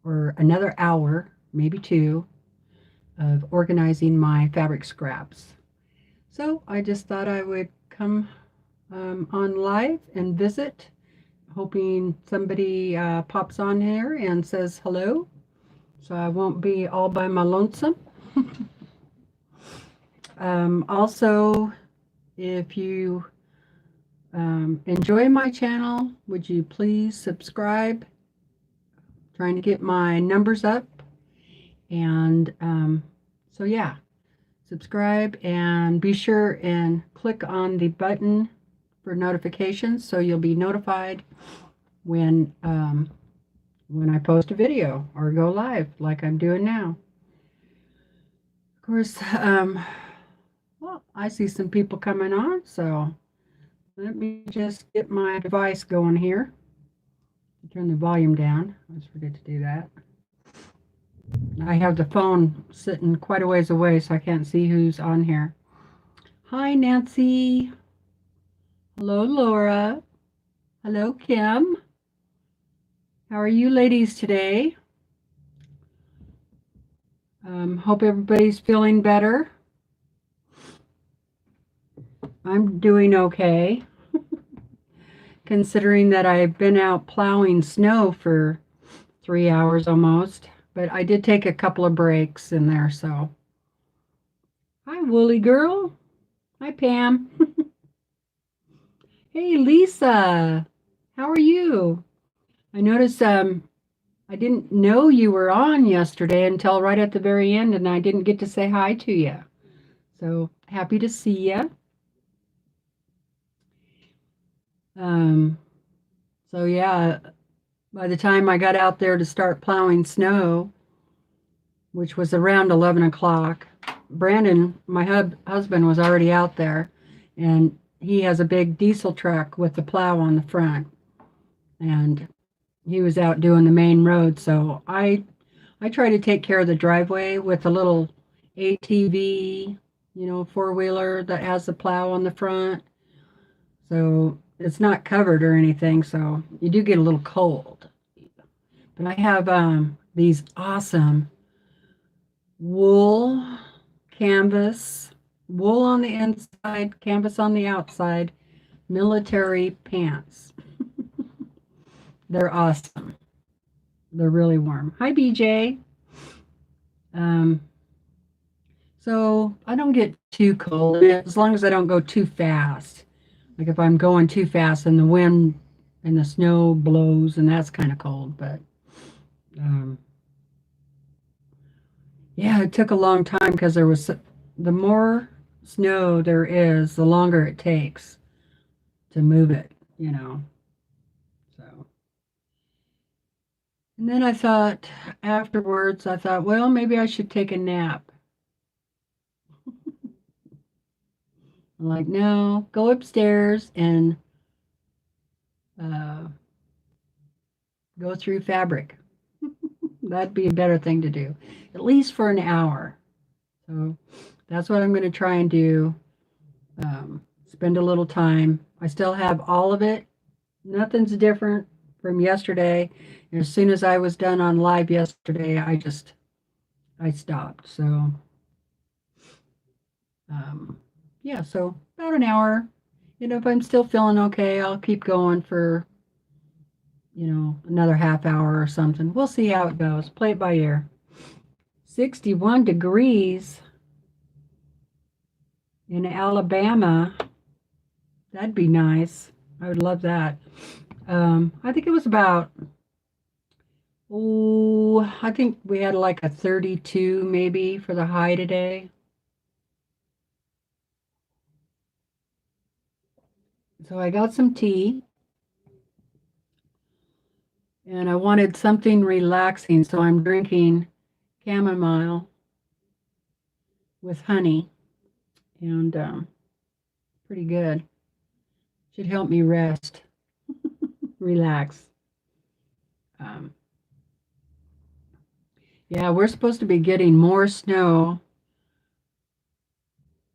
or another hour, maybe two, of organizing my fabric scraps. So I just thought I would come on live and visit, hoping somebody pops on here and says hello, so I won't be all by my lonesome. Also, if you enjoy my channel, would you please subscribe? Trying to get my numbers up. And so yeah, subscribe and be sure and click on the button for notifications so you'll be notified when I post a video or go live like I'm doing now. Of course, well, I see some people coming on, so let me just get my device going here. Turn the volume down. I always forget to do that. I have the phone sitting quite a ways away, so I can't see who's on here. Hi, Nancy. Hello, Laura. Hello, Kim. How are you ladies today? Hope everybody's feeling better. I'm doing okay, considering that I've been out plowing snow for 3 hours almost. But I did take a couple of breaks in there, so. Hi, Woolly Girl. Hi, Pam. Hey, Lisa. How are you? I noticed I didn't know you were on yesterday until right at the very end, and I didn't get to say hi to you. So happy to see you. So yeah, by the time I got out there to start plowing snow, which was around 11 o'clock, Brandon, my husband, was already out there, and he has a big diesel truck with the plow on the front, and he was out doing the main road. So I try to take care of the driveway with a little ATV, four-wheeler that has the plow on the front. So it's not covered or anything, so you do get a little cold. But I have these awesome wool canvas, wool on the inside, canvas on the outside, military pants. They're awesome. They're really warm. Hi, BJ. So I don't get too cold as long as I don't go too fast. Like if I'm going too fast and the wind and the snow blows, and that's kind of cold. But yeah, it took a long time because the more snow there is, the longer it takes to move it, So, and then afterwards, well, maybe I should take a nap. I'm like, no, go upstairs and go through fabric. That'd be a better thing to do, at least for an hour. So that's what I'm going to try and do. Spend a little time. I still have all of it. Nothing's different from yesterday. And as soon as I was done on live yesterday, I stopped. So yeah, so about an hour. If I'm still feeling okay, I'll keep going for another half hour or something. We'll see how it goes. Play it by ear. 61 degrees in Alabama. That'd be nice. I would love that. I think it was about, I think we had like a 32 maybe for the high today. So I got some tea. And I wanted something relaxing, so I'm drinking chamomile with honey. And pretty good. Should help me rest, relax. Yeah, we're supposed to be getting more snow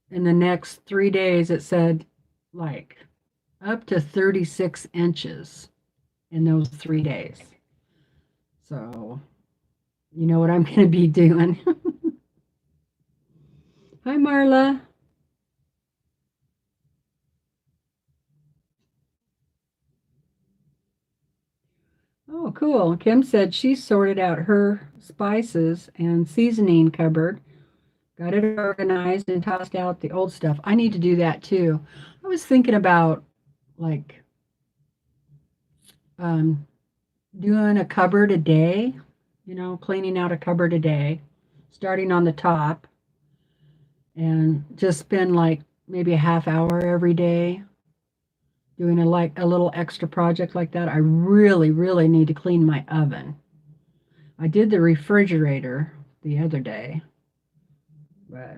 in the next 3 days. It said like up to 36 inches in those 3 days. So you know what I'm going to be doing. Hi, Marla. Oh, cool. Kim said she sorted out her spices and seasoning cupboard, got it organized, and tossed out the old stuff. I need to do that too. I was thinking about like um, doing a cupboard a day, cleaning out a cupboard a day, starting on the top, and just spend like maybe a half hour every day doing a little extra project like that. I really, really need to clean my oven. I did the refrigerator the other day, but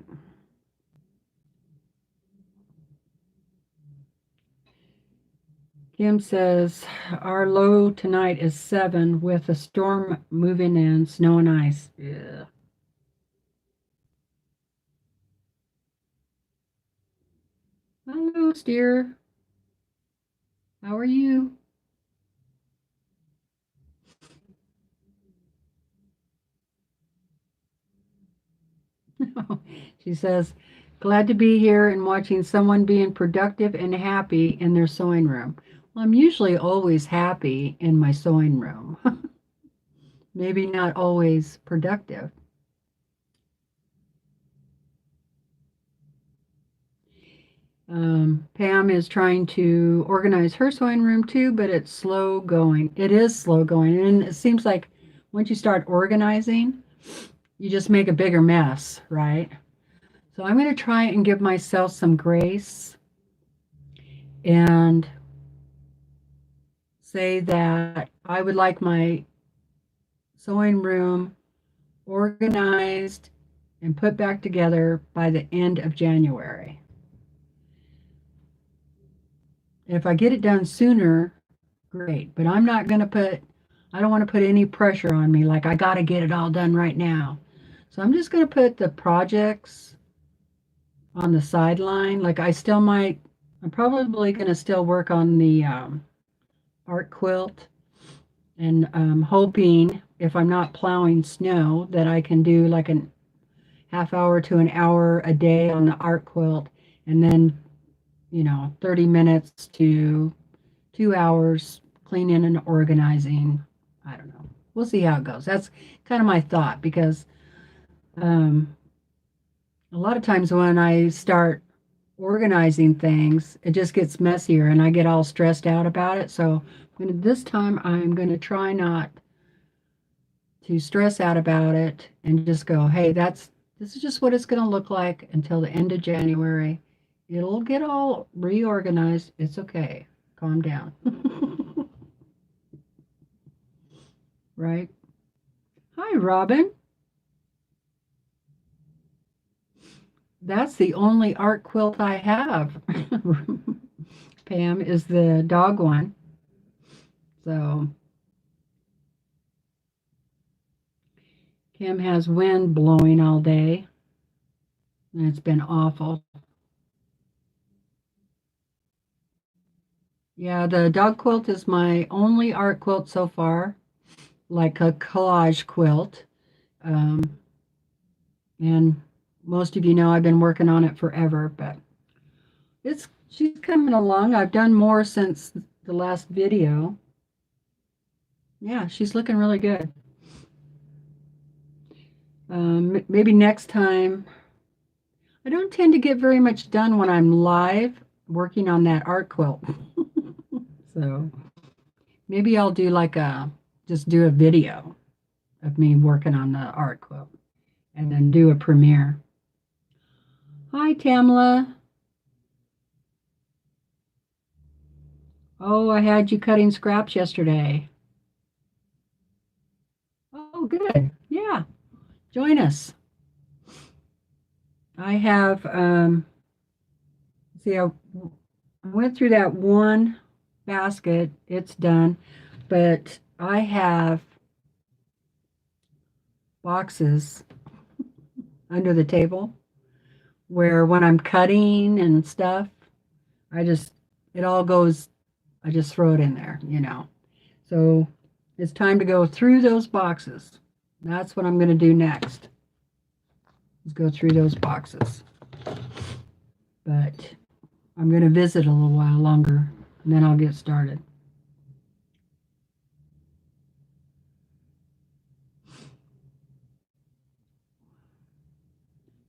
Kim says our low tonight is 7 with a storm moving in, snow and ice. Yeah. Hello, dear. How are you? She says, glad to be here and watching someone being productive and happy in their sewing room. Well, I'm usually always happy in my sewing room. Maybe not always productive. Pam is trying to organize her sewing room too, but it's slow going. It is slow going. And it seems like once you start organizing, you just make a bigger mess, right? So I'm going to try and give myself some grace and say that I would like my sewing room organized and put back together by the end of January. If I get it done sooner, great. But I don't want to put any pressure on me like I got to get it all done right now. So I'm just going to put the projects on the sideline. I'm probably going to still work on the art quilt and hoping if I'm not plowing snow that I can do like a half hour to an hour a day on the art quilt and then 30 minutes to 2 hours cleaning and organizing. I don't know. We'll see how it goes. That's kind of my thought because um, a lot of times when I start organizing things, it just gets messier and I get all stressed out about it. So this time I'm going to try not to stress out about it and just go, hey, this is just what it's going to look like until the end of January. It'll get all reorganized. It's okay. Calm down. Right? Hi, Robin. That's the only art quilt I have. Pam is the dog one. So Kim has wind blowing all day, and it's been awful. Yeah, the dog quilt is my only art quilt so far, like a collage quilt. Um, and most of you know I've been working on it forever, but she's coming along. I've done more since the last video. Yeah, she's looking really good. Maybe next time. I don't tend to get very much done when I'm live working on that art quilt. So maybe I'll just do a video of me working on the art quilt and then do a premiere. Hi, Tamla. Oh, I had you cutting scraps yesterday. Oh, good. Yeah, join us. I have, see, I went through that one basket. It's done. But I have boxes under the table where when I'm cutting and stuff, it all goes, I just throw it in there. So it's time to go through those boxes. That's what I'm going to do next. Is go through those boxes. But I'm going to visit a little while longer, and then I'll get started.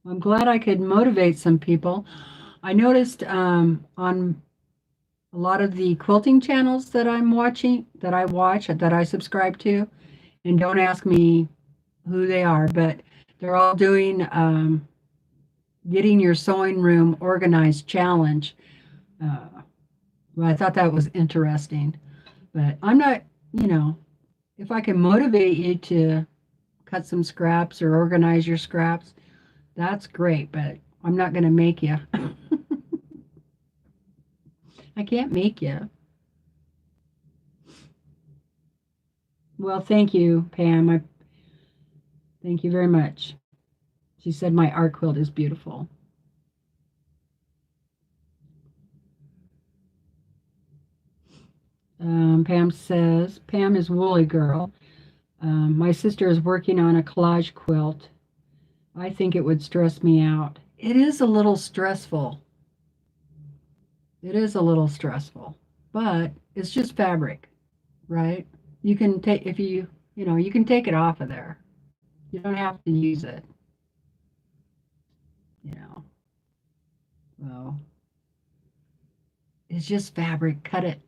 I'm glad I could motivate some people. I noticed on a lot of the quilting channels that I'm watching, that I subscribe to, and don't ask me who they are, but they're all doing getting your sewing room organized challenge. Well, I thought that was interesting, but I'm not, if I can motivate you to cut some scraps or organize your scraps, that's great, but I'm not going to make you. I can't make you. Well, thank you, Pam. Thank you very much. She said my art quilt is beautiful. Pam says, Pam is woolly girl. My sister is working on a collage quilt. I think it would stress me out. It is a little stressful. It is a little stressful, but it's just fabric, right? You can take, if you can take it off of there. You don't have to use it, you know. Well, it's just fabric. Cut it.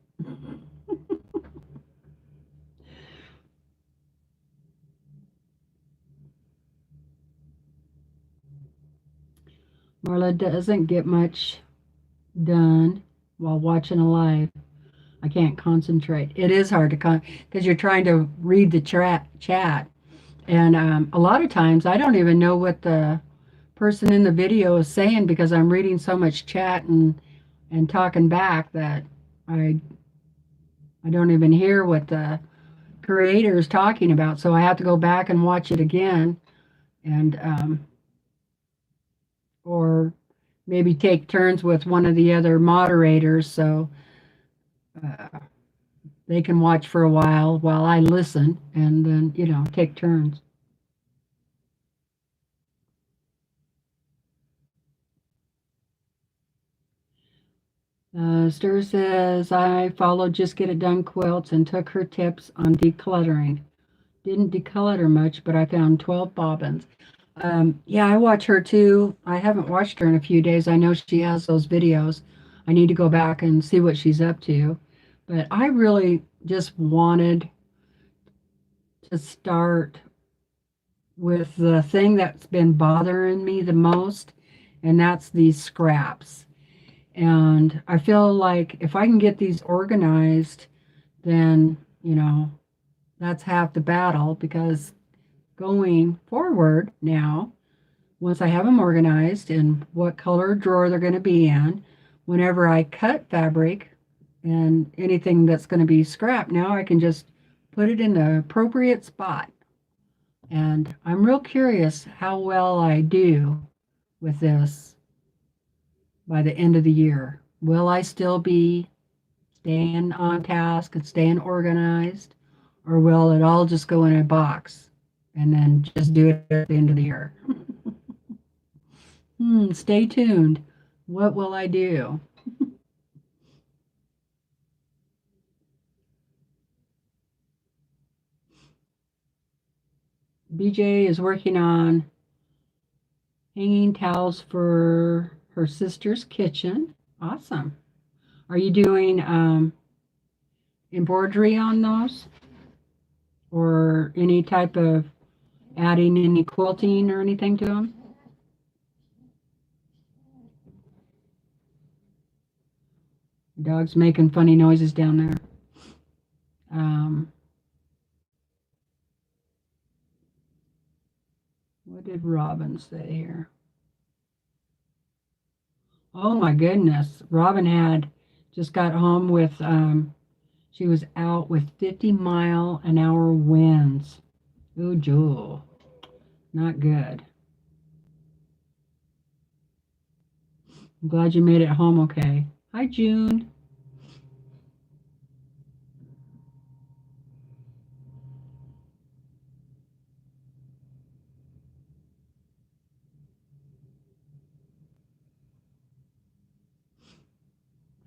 Marla doesn't get much done while watching a live. I can't concentrate. It is hard to because you're trying to read the chat. And a lot of times I don't even know what the person in the video is saying because I'm reading so much chat and talking back that I don't even hear what the creator is talking about. So I have to go back and watch it again, and or maybe take turns with one of the other moderators so uh, they can watch for a while I listen, and then take turns. Stir says, I followed Just Get It Done Quilts and took her tips on decluttering. Didn't declutter much, but I found 12 bobbins. Yeah, I watch her too. I haven't watched her in a few days. I know she has those videos. I need to go back and see what she's up to. But I really just wanted to start with the thing that's been bothering me the most, and that's these scraps. And I feel like if I can get these organized, then, that's half the battle, because going forward now, once I have them organized and what color drawer they're going to be in, whenever I cut fabric and anything that's going to be scrap, now I can just put it in the appropriate spot. And I'm real curious how well I do with this by the end of the year. Will I still be staying on task and staying organized, or will it all just go in a box and then just do it at the end of the year? Stay tuned. What will I do? BJ is working on hanging towels for her sister's kitchen. Awesome. Are you doing embroidery on those? Or any type of adding any quilting or anything to them? Dog's making funny noises down there. What did Robin say here? Oh my goodness. Robin had just got home with, she was out with 50-mile-an-hour winds. Oh, Jewel. Not good. I'm glad you made it home okay. Hi, June.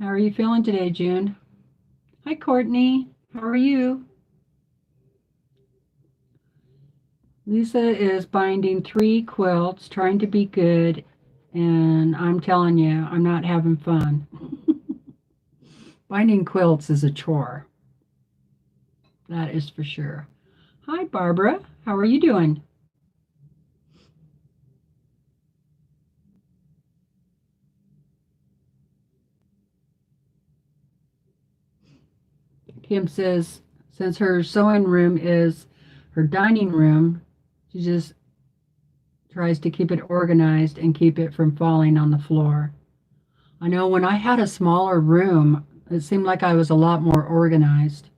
How are you feeling today, June? Hi, Courtney. How are you? Lisa is binding 3 quilts, trying to be good, and I'm telling you, I'm not having fun. Binding quilts is a chore. That is for sure. Hi, Barbara. How are you doing? Kim says since her sewing room is her dining room, she just tries to keep it organized and keep it from falling on the floor. I know when I had a smaller room, it seemed like I was a lot more organized.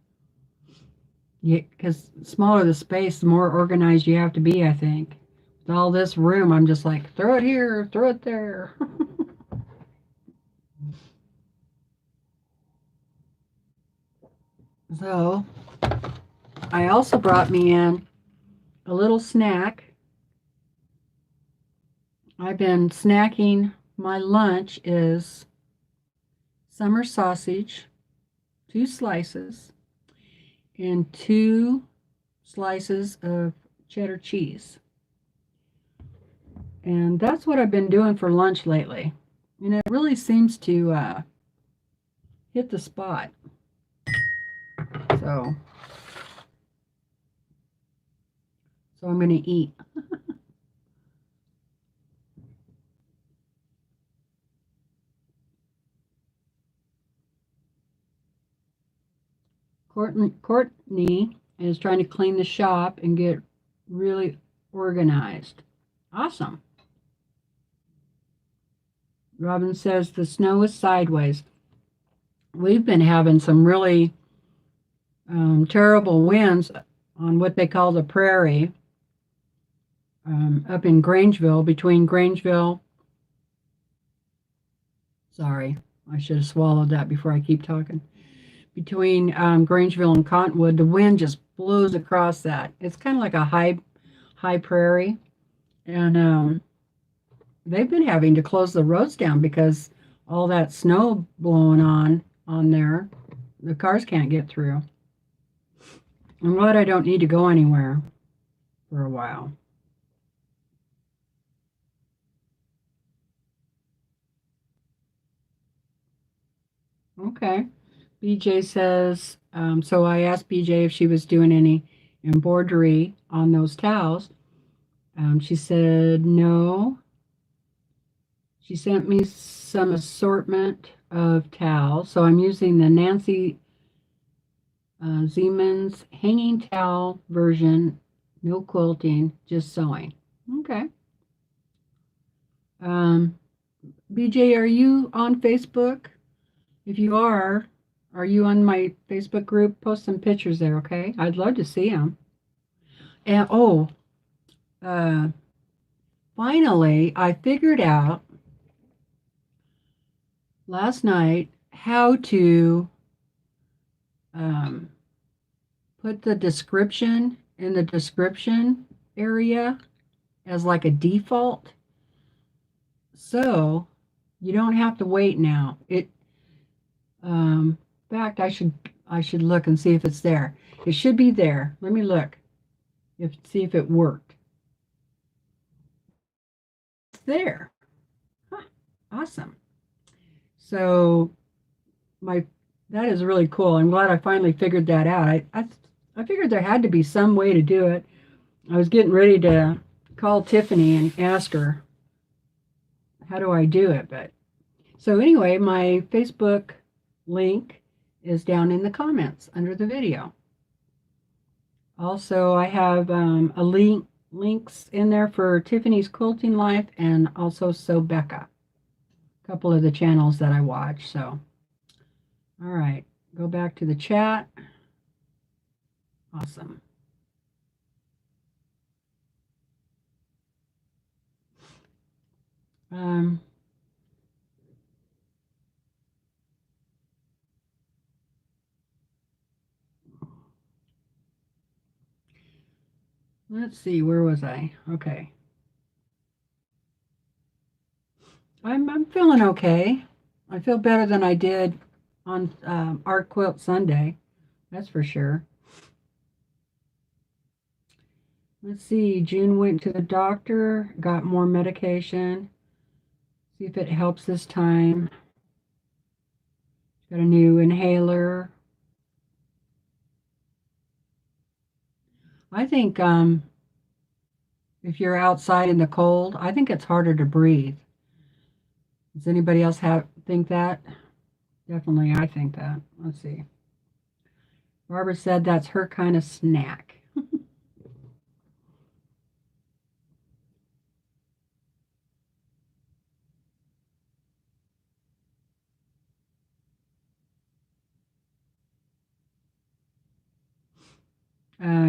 Yeah, because smaller the space, the more organized you have to be, I think. With all this room, I'm just like, throw it here, throw it there. So, I also brought me in a little snack. I've been snacking. My lunch is summer sausage, 2 slices, and 2 slices of cheddar cheese. And that's what I've been doing for lunch lately. And it really seems to hit the spot. So, I'm going to eat. Courtney is trying to clean the shop and get really organized. Awesome. Robin says the snow is sideways. We've been having some really terrible winds on what they call the prairie up in Grangeville, between Grangeville. Sorry, I should have swallowed that before I keep talking. Between Grangeville and Cottonwood, the wind just blows across that. It's kind of like a high prairie, and they've been having to close the roads down because all that snow blowing on there. The cars can't get through. I'm glad I don't need to go anywhere for a while. Okay. BJ says, so I asked BJ if she was doing any embroidery on those towels. She said no. She sent me some assortment of towels. So I'm using the Nancy Siemens hanging towel version, no quilting, just sewing. Okay. BJ, are you on Facebook? If you are you on my Facebook group? Post some pictures there, okay? I'd love to see them. And uh, finally, I figured out last night how to put the description in the description area as like a default. So you don't have to wait now. In fact, I should look and see if it's there. It should be there. Let me look. See if it worked. It's there. Huh, awesome. So that is really cool. I'm glad I finally figured that out. I figured there had to be some way to do it. I was getting ready to call Tiffany and ask her how do I do it, but so anyway, my Facebook link is down in the comments under the video. Also, I have links in there for Tiffany's Quilting Life and also Sew Becca, a couple of the channels that I watch. So, all right, go back to the chat. Awesome. Let's see, where was I? Okay. I'm feeling okay. I feel better than I did on Art Quilt Sunday. That's for sure. Let's see. June went to the doctor, got more medication. See if it helps this time. Got a new inhaler. I think if you're outside in the cold, I think it's harder to breathe. Does anybody else think that? Definitely, I think that. Let's see. Barbara said that's her kind of snack.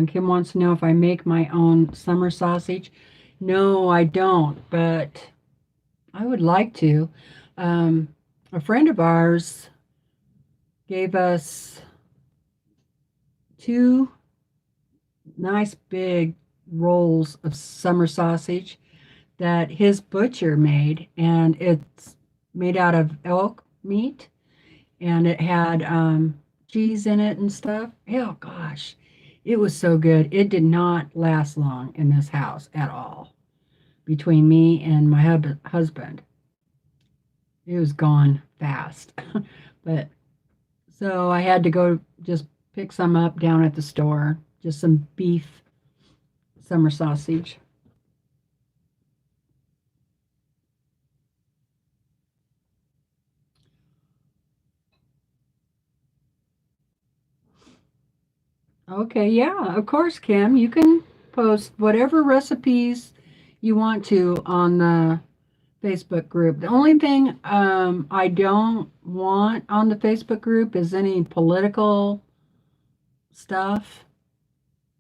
Kim wants to know if I make my own summer sausage. No, I don't, but I would like to. A friend of ours gave us 2 nice big rolls of summer sausage that his butcher made, and it's made out of elk meat, and it had cheese in it and stuff. Oh gosh, it was so good. It did not last long in this house at all. Between me and my husband, it was gone fast. But so I had to go just pick some up down at the store, just some beef summer sausage. Okay, yeah, of course, Kim. You can post whatever recipes you want to on the Facebook group. The only thing I don't want on the Facebook group is any political stuff,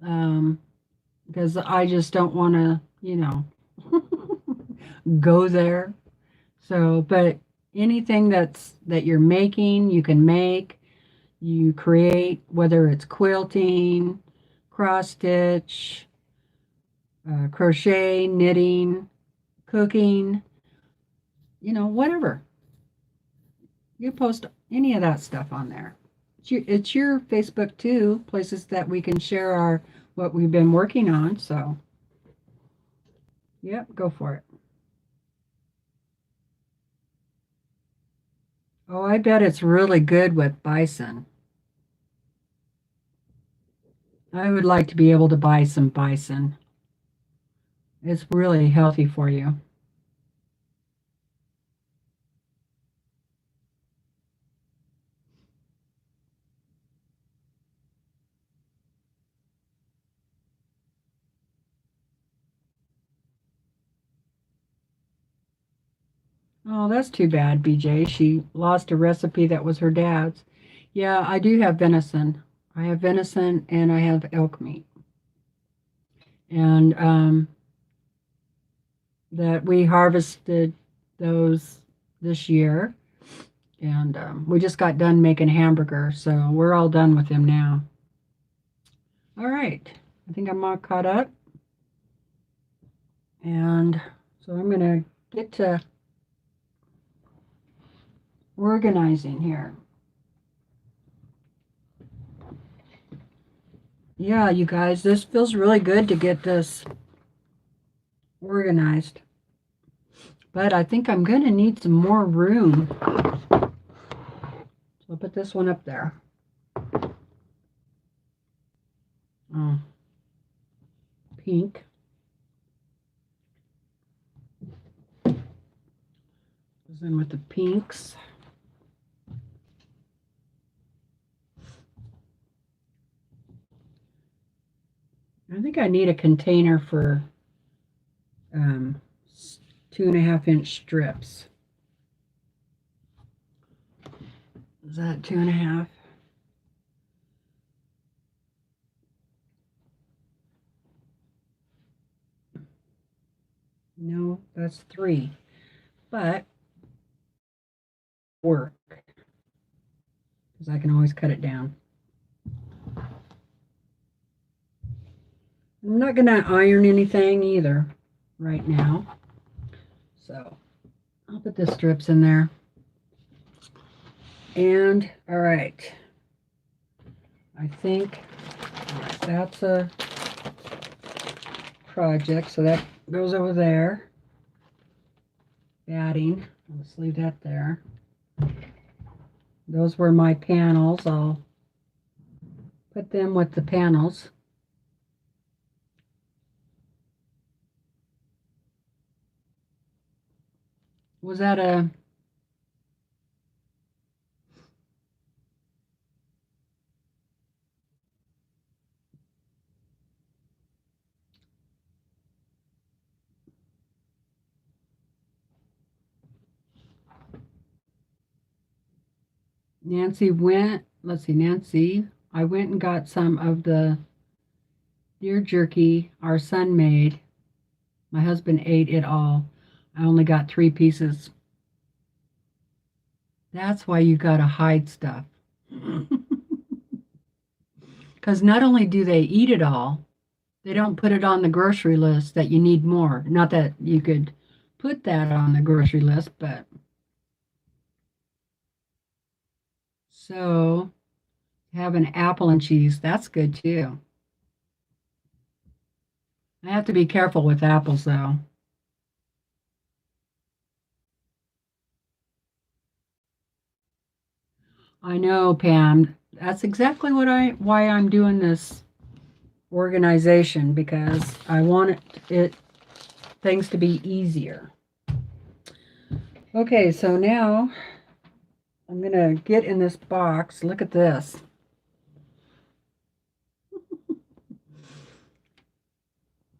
because I just don't want to, go there. So, but anything that you're making, you can make. You create, whether it's quilting, cross stitch, crochet, knitting, cooking, whatever. You post any of that stuff on there. It's your Facebook too, places that we can share what we've been working on. So, yep, go for it. Oh, I bet it's really good with bison. I would like to be able to buy some bison. It's really healthy for you. Oh, that's too bad, BJ. She lost a recipe that was her dad's. Yeah, I do have venison. I have venison and I have elk meat. And that we harvested those this year. And we just got done making hamburger, so we're all done with them now. All right. I think I'm all caught up. And so I'm going to get to organizing here. Yeah, you guys, this feels really good to get this organized. But I think I'm going to need some more room. So I'll put this one up there. Oh, pink. Goes in with the pinks. I think I need a container for 2.5-inch strips. Is that 2.5? No, that's 3. But work, because I can always cut it down. I'm not going to iron anything either right now. So I'll put the strips in there. And all right, I think all right, that's a project, so that goes over there. Batting, let's leave that there. Those were my panels. I'll put them with the panels. Was that a Nancy went, let's see, Nancy, I went and got some of the deer jerky our son made. My husband ate it all. I only got 3 pieces. That's why you got to hide stuff. Because not only do they eat it all, they don't put it on the grocery list that you need more. Not that you could put that on the grocery list, but so have an apple and cheese. That's good too. I have to be careful with apples though. I know, Pam. That's exactly why I'm doing this organization, because I want it things to be easier. Okay, so now I'm gonna get in this box. Look at this.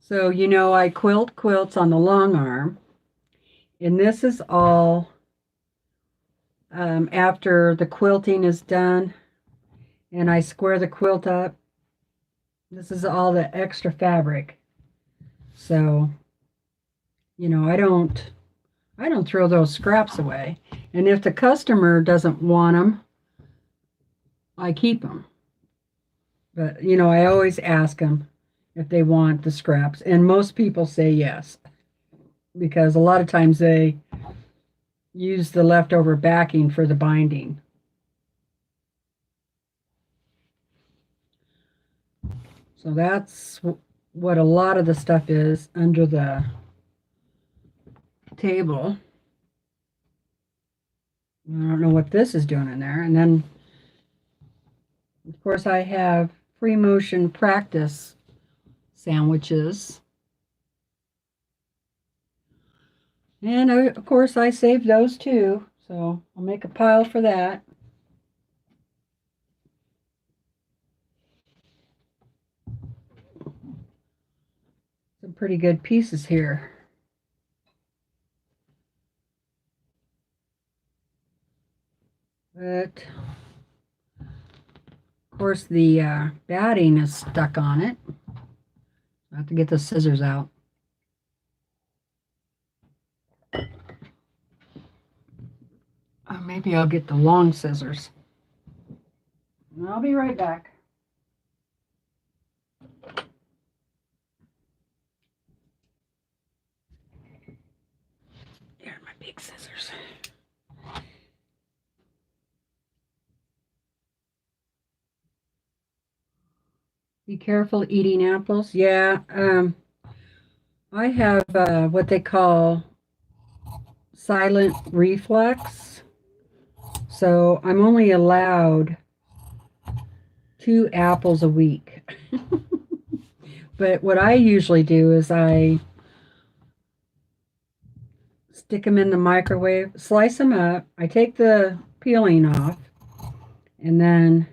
So I quilt quilts on the long arm, and this is all after the quilting is done, and I square the quilt up. This is all the extra fabric. So, I don't throw those scraps away. And if the customer doesn't want them, I keep them. But, I always ask them if they want the scraps. And most people say yes, because a lot of times they use the leftover backing for the binding. So that's what a lot of the stuff is under the table. I don't know what this is doing in there. And then, of course, I have free motion practice sandwiches. And of course, I saved those too. So I'll make a pile for that. Some pretty good pieces here. But of course, the batting is stuck on it. I have to get the scissors out. Maybe I'll get the long scissors. I'll be right back. There are my big scissors. Be careful eating apples. Yeah, I have what they call silent reflux. So I'm only allowed 2 apples a week. But what I usually do is I stick them in the microwave, slice them up. I take the peeling off, and then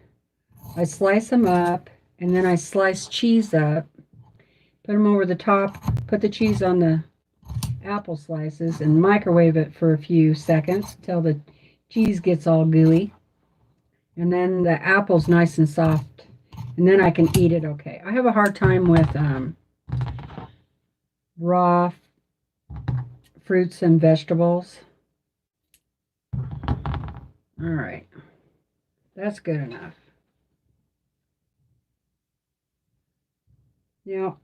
I slice them up, and then I slice cheese up, put them over the top, put the cheese on the apple slices, and microwave it for a few seconds till the cheese gets all gooey. And then the apple's nice and soft, and then I can eat it okay. I have a hard time with raw fruits and vegetables. All right, that's good enough. Now,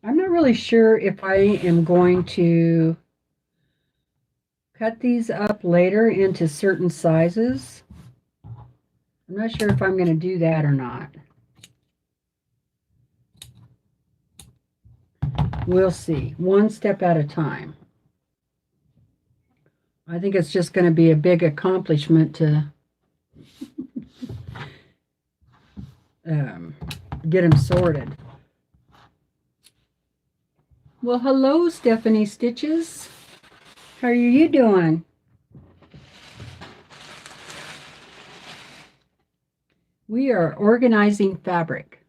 I'm not really sure if I am going to cut these up later into certain sizes. I'm not sure if I'm going to do that or not. We'll see. One step at a time. I think it's just going to be a big accomplishment to get them sorted. Well, hello, Stephanie Stitches. How are you doing? We are organizing fabric.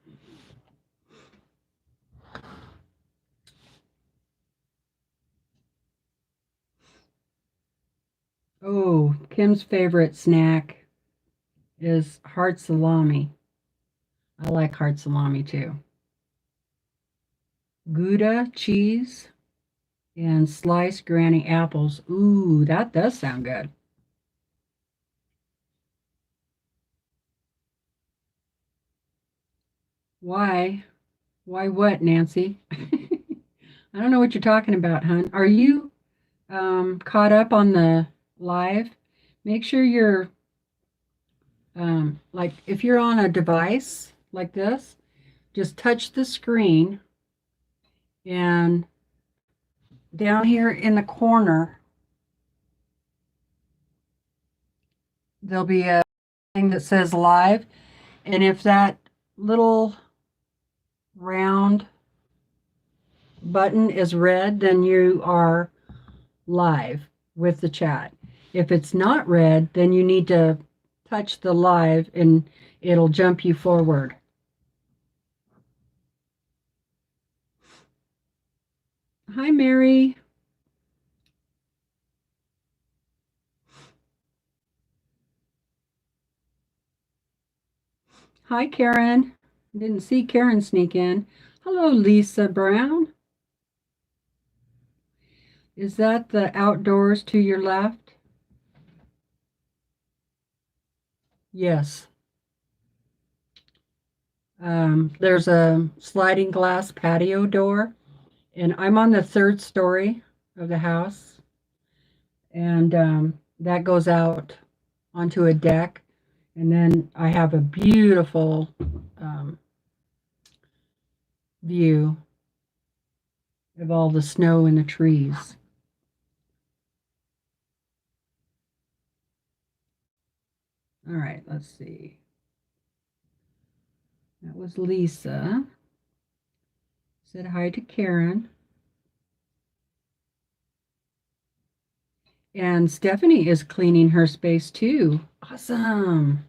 Oh, Kim's favorite snack is hard salami. I like hard salami too. Gouda cheese and sliced granny apples. Ooh, that does sound good. Why? Why what, Nancy? I don't know what you're talking about, hon. Are you caught up on the live? Make sure you're like if you're on a device like this, just touch the screen and down here in the corner there'll be a thing that says live, and if that little round button is red, then you are live with the chat. If it's not red, then you need to touch the live and it'll jump you forward. Hi, Mary. Hi, Karen. Didn't see Karen sneak in. Hello, Lisa Brown. Is that the outdoors to your left? Yes. There's a sliding glass patio door, and I'm on the third story of the house, and that goes out onto a deck, and then I have a beautiful view of all the snow and the trees. All right, let's see. That was Lisa. Said hi to Karen. And Stephanie is cleaning her space too. Awesome.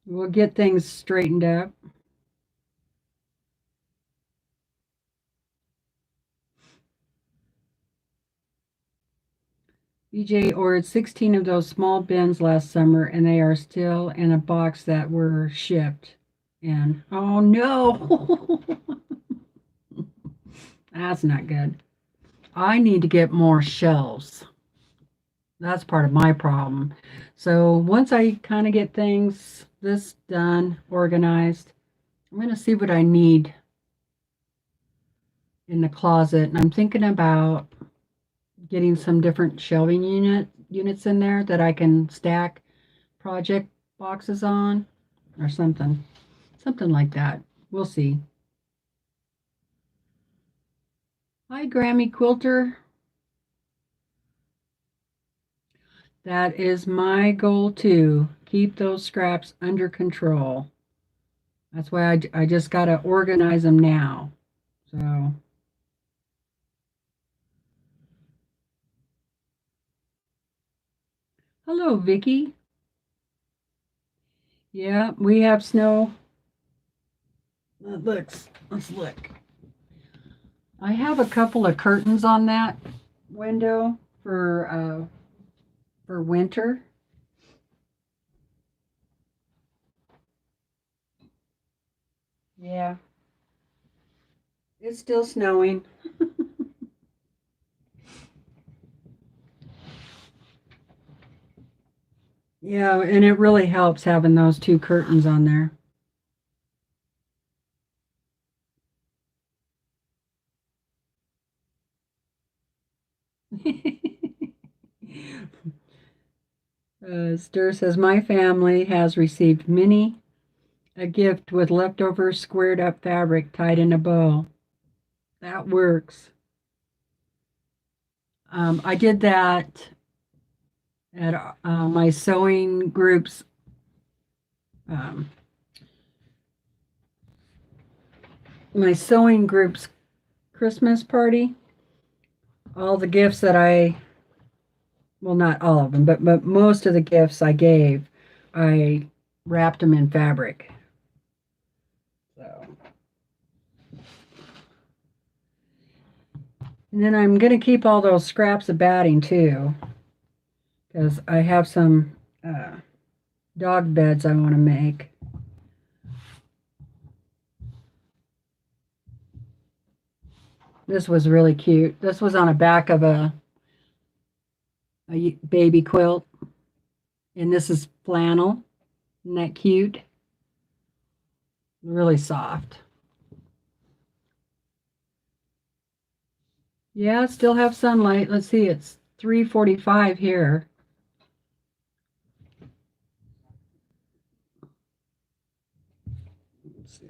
We'll get things straightened up. BJ ordered 16 of those small bins last summer, and they are still in a box that were shipped. And oh no, that's not good. I need to get more shelves. That's part of my problem. So once I kind of get this done, organized, I'm going to see what I need in the closet. And I'm thinking about getting some different shelving units in there that I can stack project boxes on or something like that. We'll see. Hi, Grammy Quilter. That is my goal too. Keep those scraps under control. That's why I just got to organize them now. So hello, Vicky. Yeah, we have snow. Let's look. I have a couple of curtains on that window for winter. Yeah, it's still snowing. Yeah, and it really helps having those two curtains on there. Stir says, my family has received many a gift with leftover squared up fabric tied in a bow. That works. I did that at my sewing group's um, Christmas party. All the gifts that well, not all of them, but most of the gifts I gave, I wrapped them in fabric. So, and then I'm going to keep all those scraps of batting too, because I have some dog beds I want to make. This was really cute. This was on the back of a baby quilt. And this is flannel. Isn't that cute? Really soft. Yeah, still have sunlight. Let's see, it's 3:45 here. Let's see.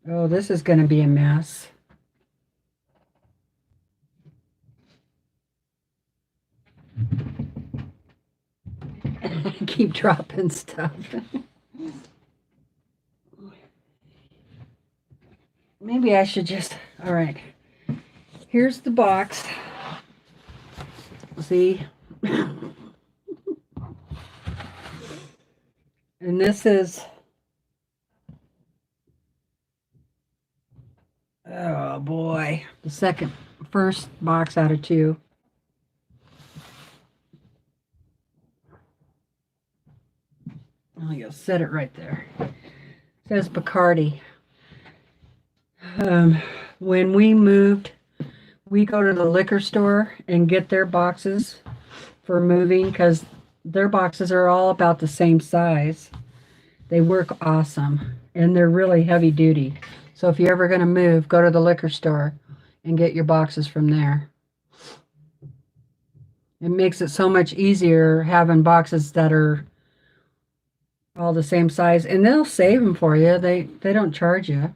Oh, this is going to be a mess. Keep dropping stuff. Maybe I should just, all right. Here's the box. See? And this is, oh boy, the first box out of 2. Oh, you'll set it right there. It says Bacardi. When we moved, we go to the liquor store and get their boxes for moving because their boxes are all about the same size. They work awesome and they're really heavy duty. So if you're ever going to move, go to the liquor store and get your boxes from there. It makes it so much easier having boxes that are all the same size, and they'll save them for you. They don't charge you.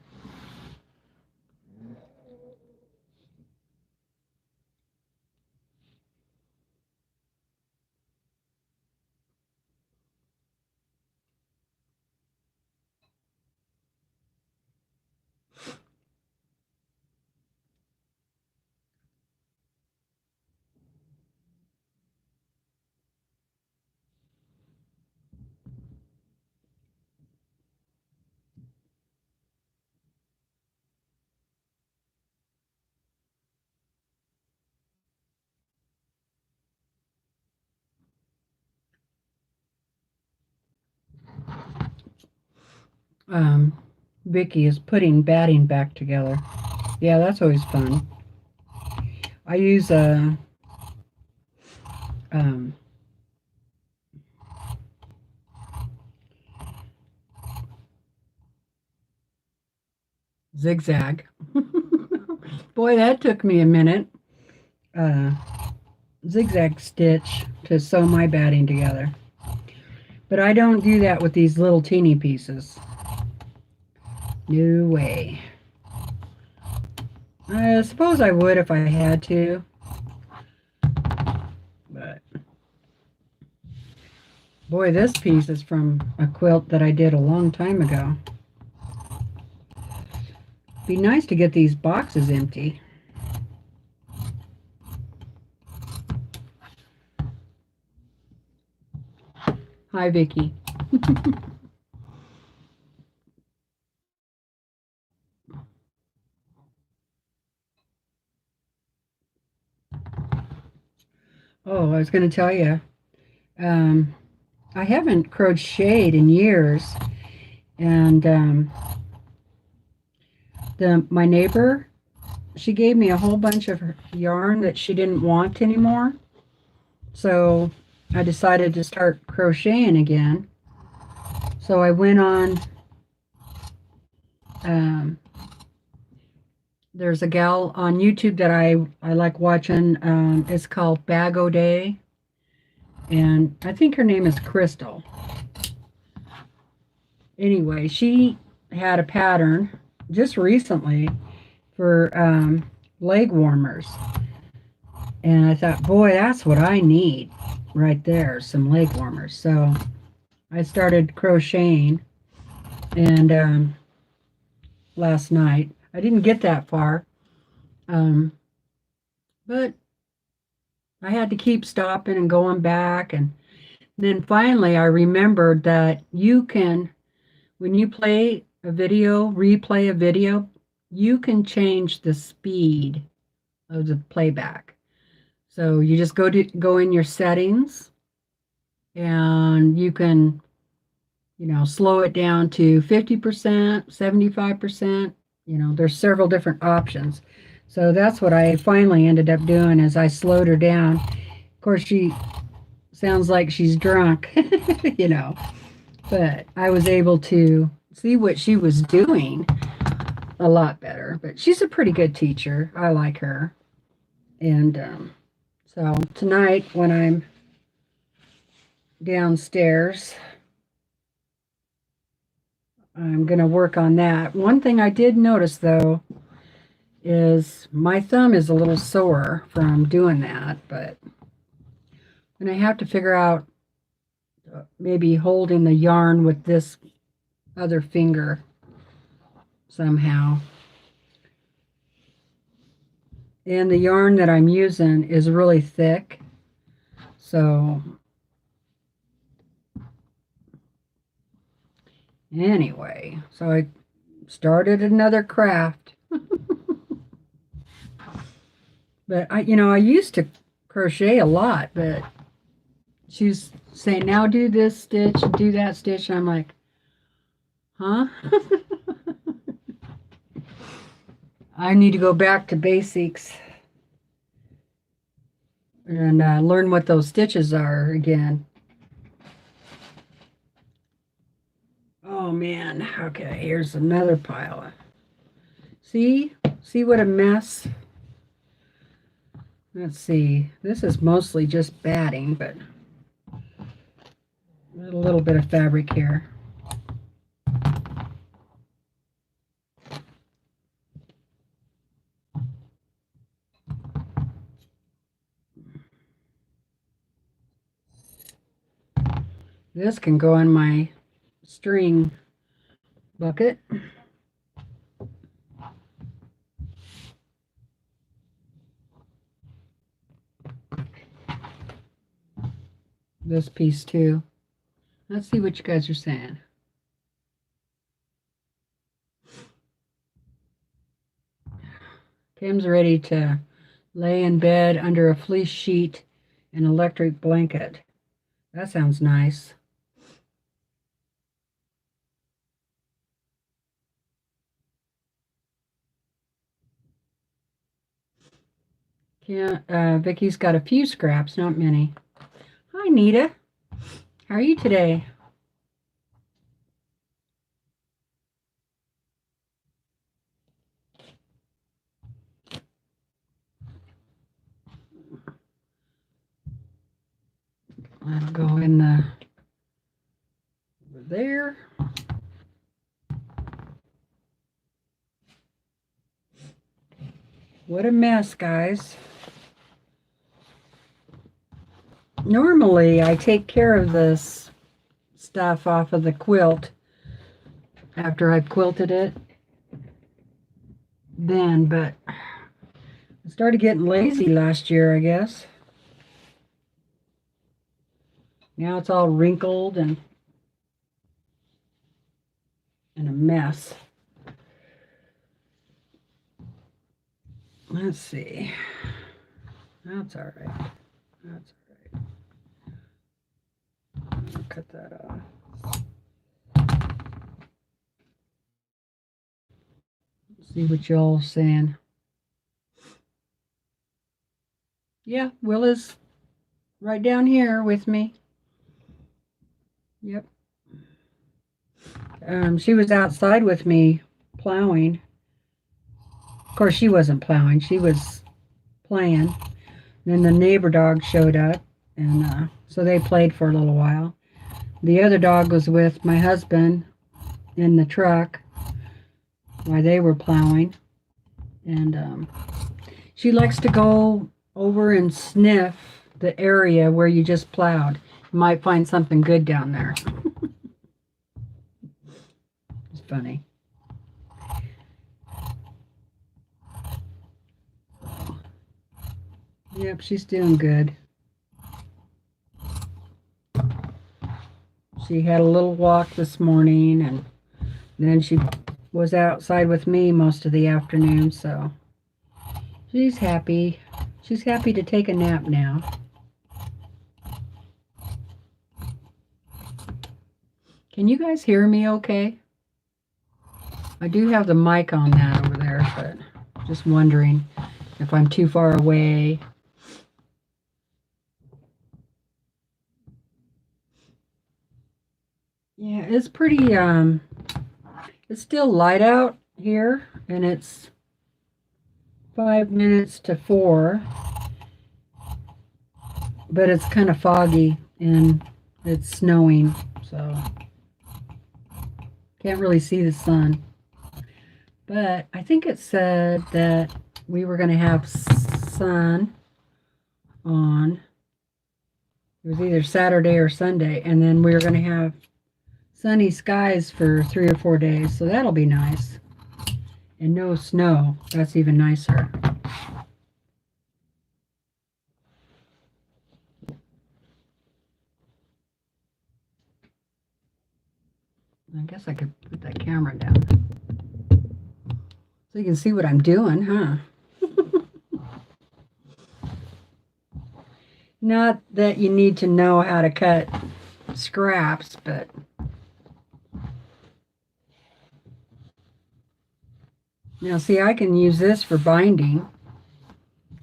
Vicky is putting batting back together. Yeah, that's always fun. I use a zigzag. Boy, that took me a minute. Zigzag stitch to sew my batting together. But I don't do that with these little teeny pieces. No way. I suppose I would if I had to. But boy, this piece is from a quilt that I did a long time ago. Be nice to get these boxes empty. Hi, Vicky. Oh, I was going to tell you, I haven't crocheted in years, and my neighbor, she gave me a whole bunch of yarn that she didn't want anymore, so I decided to start crocheting again. So I went on there's a gal on YouTube that I like watching. It's called Bag O Day, and I think her name is Crystal. Anyway, she had a pattern just recently for leg warmers, and I thought, boy, that's what I need right there, some leg warmers. So I started crocheting, and last night I didn't get that far, um, but I had to keep stopping and going back, and then finally I remembered that you can, when you play a video, replay a video, you can change the speed of the playback. So you just go in your settings, and you can, slow it down to 50%, 75%. There's several different options. So that's what I finally ended up doing, is I slowed her down. Of course, she sounds like she's drunk, but I was able to see what she was doing a lot better. But she's a pretty good teacher. I like her. And so tonight when I'm downstairs, I'm going to work on that. One thing I did notice, though, is my thumb is a little sore from doing that, but and I have to figure out maybe holding the yarn with this other finger somehow. And the yarn that I'm using is really thick, so anyway, so I started another craft. But I used to crochet a lot, but she's saying, now do this stitch, do that stitch. And I'm like, huh? I need to go back to basics and learn what those stitches are again. Oh man, okay, here's another pile. See what a mess. Let's see, this is mostly just batting, but there's a little bit of fabric here. This can go in my string bucket. This piece too. Let's see what you guys are saying. Kim's ready to lay in bed under a fleece sheet and electric blanket. That sounds nice. Vicky's got a few scraps, not many. Hi, Nita. How are you today? That'll go in the over there. What a mess, guys. Normally, I take care of this stuff off of the quilt after I've quilted it. But I started getting lazy last year, I guess. Now it's all wrinkled and a mess. Let's see. That's all right. That's all right. I'll cut that off. See what y'all saying. Yeah, Willa's right down here with me. Yep. She was outside with me plowing. course, she wasn't plowing. She was playing. Then the neighbor dog showed up, and so they played for a little while. The other dog was with my husband in the truck while they were plowing. And she likes to go over and sniff the area where you just plowed. You might find something good down there. It's funny. Yep, she's doing good. She had a little walk this morning, and then she was outside with me most of the afternoon, so she's happy. She's happy to take a nap now. Can you guys hear me okay? I do have the mic on that over there, but just wondering if I'm too far away. Yeah, it's pretty, it's still light out here, and it's 5 minutes to 4, but it's kind of foggy, and it's snowing, so can't really see the sun. But I think it said that we were going to have sun on, it was either Saturday or Sunday, and then we were going to have sunny skies for 3 or 4 days, so that'll be nice. And no snow, that's even nicer. I guess I could put that camera down so you can see what I'm doing, huh? Not that you need to know how to cut scraps, but now, see, I can use this for binding.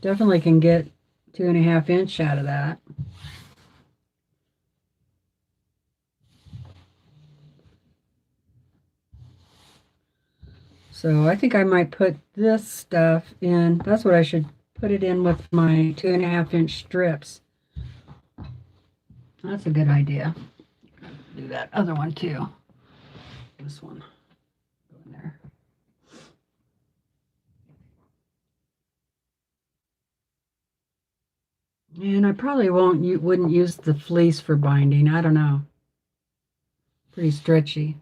Definitely can get 2.5 inch out of that. So I think I might put this stuff in. That's what I should put it in with my 2.5 inch strips. That's a good idea. Do that other one too. This one. Go in there. And I probably wouldn't use the fleece for binding. I don't know. Pretty stretchy.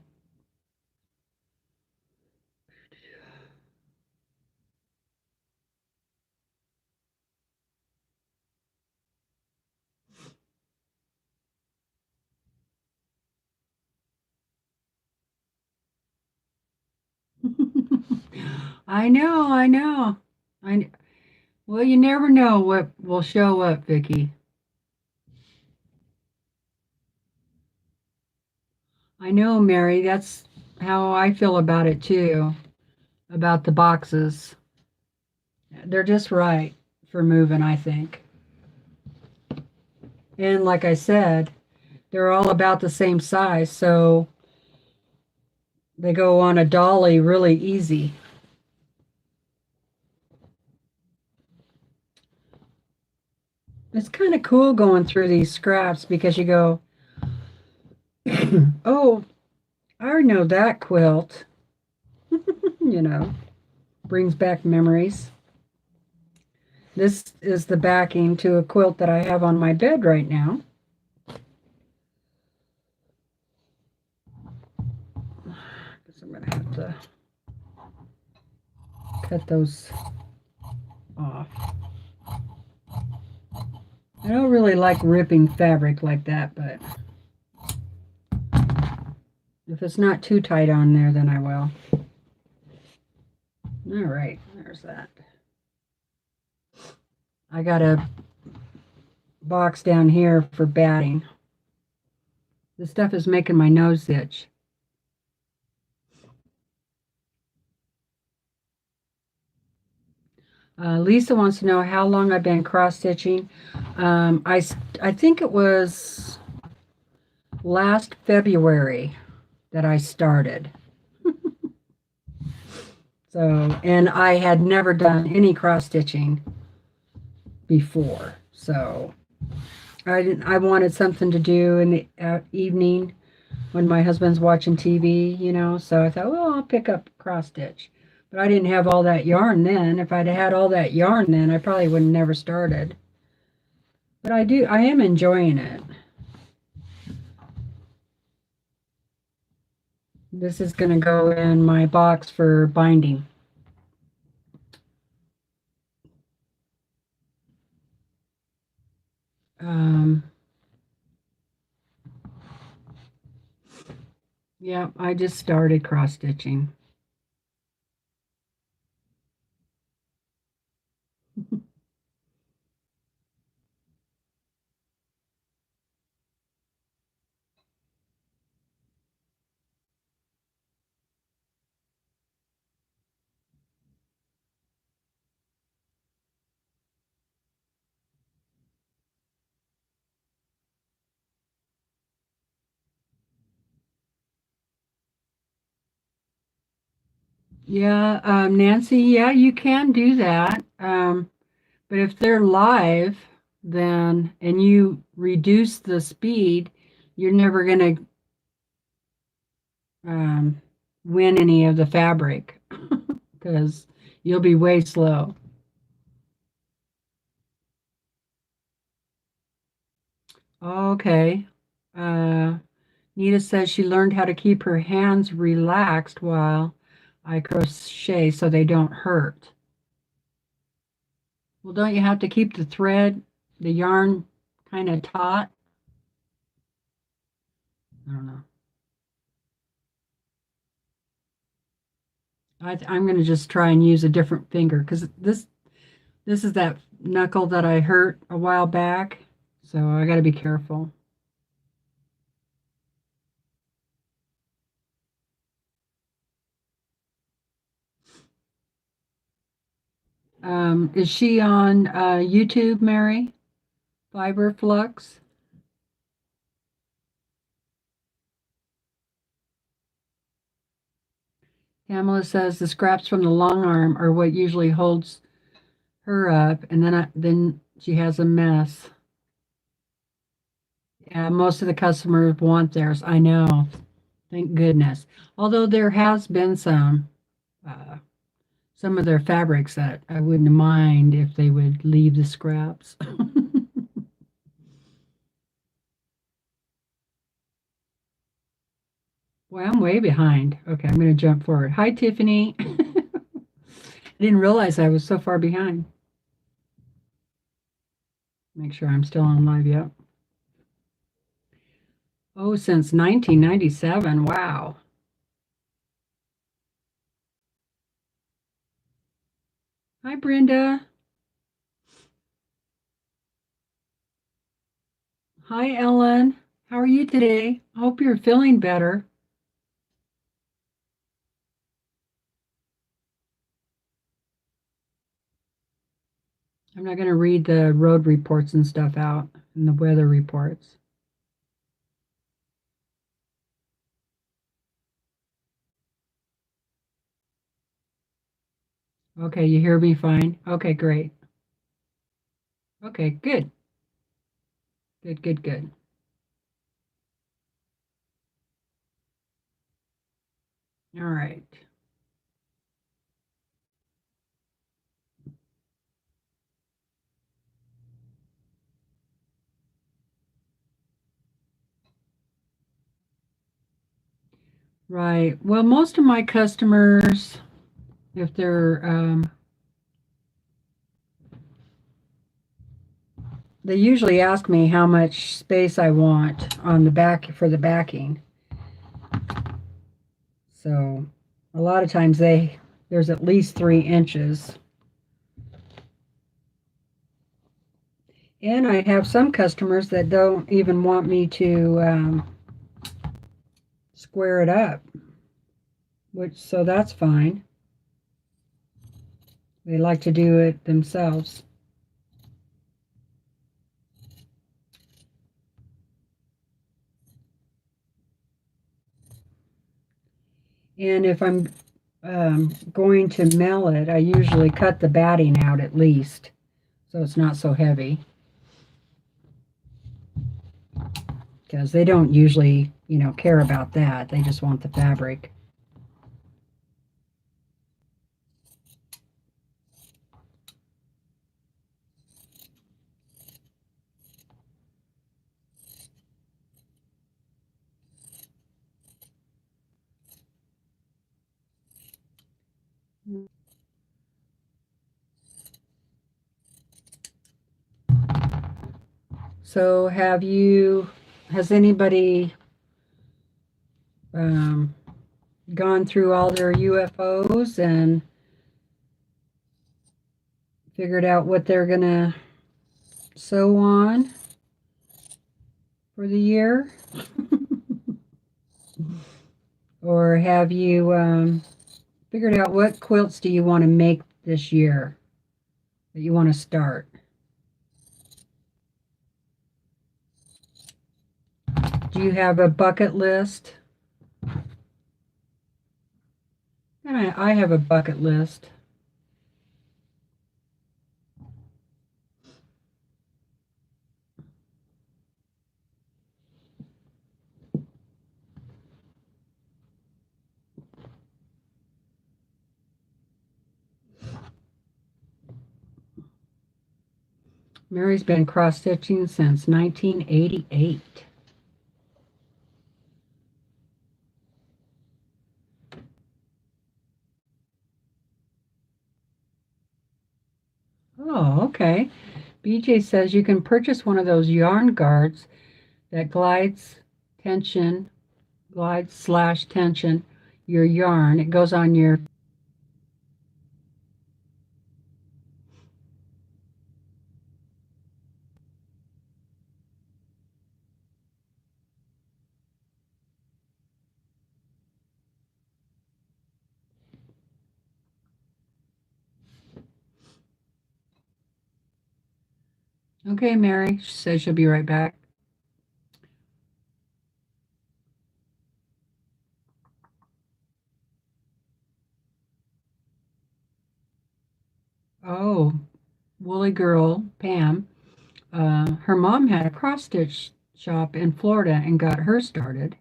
I know. Well, you never know what will show up, Vicky. I know, Mary. That's how I feel about it too, about the boxes. They're just right for moving, I think. And like I said, they're all about the same size, so they go on a dolly really easy. It's kind of cool going through these scraps because you go, oh, I know that quilt. You know, brings back memories. This is the backing to a quilt that I have on my bed right now. Guess I'm going to have to cut those off. I don't really like ripping fabric like that, but if it's not too tight on there, then I will. All right, there's that. I got a box down here for batting. This stuff is making my nose itch. Lisa wants to know how long I've been cross-stitching. I think it was last February that I started. So, and I had never done any cross stitching before. So I wanted something to do in the evening when my husband's watching TV, you know. So I thought, well, I'll pick up cross stitch. But I didn't have all that yarn then. If I'd had all that yarn then, I probably would have never started. But I am enjoying it. This is going to go in my box for binding. Yeah, I just started cross stitching. Yeah, Nancy, yeah, you can do that. But if they're live, then and you reduce the speed, you're never going to win any of the fabric because you'll be way slow. Okay. Uh, Nita says she learned how to keep her hands relaxed while I crochet so they don't hurt. Well, don't you have to keep the thread, the yarn kind of taut? I don't know. I'm going to just try and use a different finger because this is that knuckle that I hurt a while back, so I got to be careful. Is she on YouTube, Mary? Fiber Flux? Pamela says the scraps from the long arm are what usually holds her up, and then she has a mess. Yeah, most of the customers want theirs. I know. Thank goodness. Although there has been some of their fabrics that I wouldn't mind if they would leave the scraps. Well, I'm way behind. Okay, I'm going to jump forward. Hi, Tiffany. I didn't realize I was so far behind. Make sure I'm still on live. Yep. Oh, since 1997. Wow. Hi, Brenda. Hi, Ellen. How are you today? I hope you're feeling better. I'm not going to read the road reports and stuff out and the weather reports. Okay, you hear me fine? Okay, great. Okay, good. Good, good, good. All right. Right. Well, most of my customers, if they're, they usually ask me how much space I want on the back for the backing. So a lot of times there's at least 3 inches. And I have some customers that don't even want me to square it up, so that's fine. They like to do it themselves. And if I'm going to mail it, I usually cut the batting out at least, so it's not so heavy. Because they don't usually, care about that. They just want the fabric. So has anybody gone through all their UFOs and figured out what they're going to sew on for the year? Or have you figured out what quilts do you want to make this year that you want to start? Do you have a bucket list? And I have a bucket list. Mary's been cross-stitching since 1988. Oh, okay. BJ says you can purchase one of those yarn guards that glides/tension your yarn. It goes on your. Okay, Mary, she says she'll be right back. Oh, Woolly Girl, Pam. Her mom had a cross-stitch shop in Florida and got her started.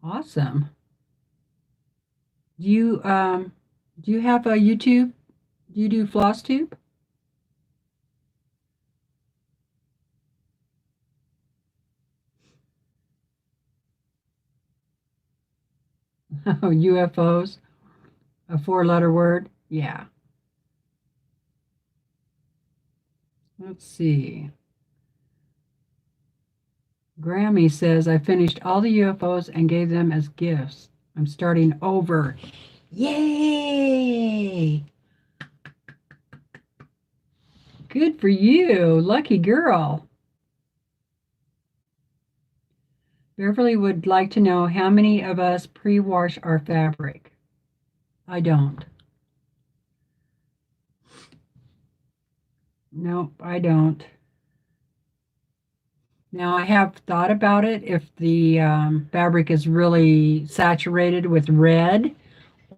Awesome. Do you have a YouTube? Do you do FlossTube? Oh, UFOs, a four-letter word. Yeah. Let's see. Grammy says I finished all the UFOs and gave them as gifts. I'm starting over. Yay! Good for you. Lucky girl. Beverly would like to know how many of us pre-wash our fabric. I don't. Nope, I don't. Now, I have thought about it if the fabric is really saturated with red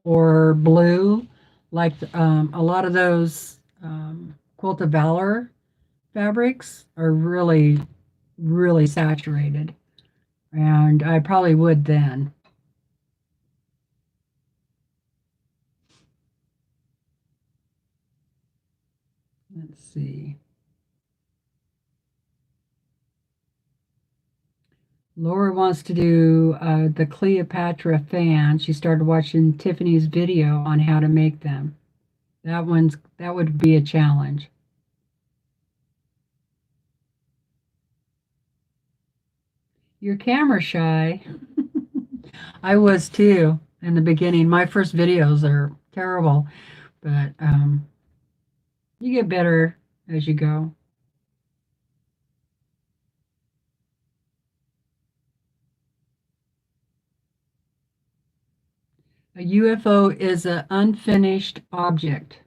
or blue, like a lot of those Quilt of Valor fabrics are really, really saturated. And I probably would then. Let's see. Laura wants to do the Cleopatra fan. She started watching Tiffany's video on how to make them. That would be a challenge. You're camera shy. I was too in the beginning. My first videos are terrible, but you get better as you go. A UFO is an unfinished object.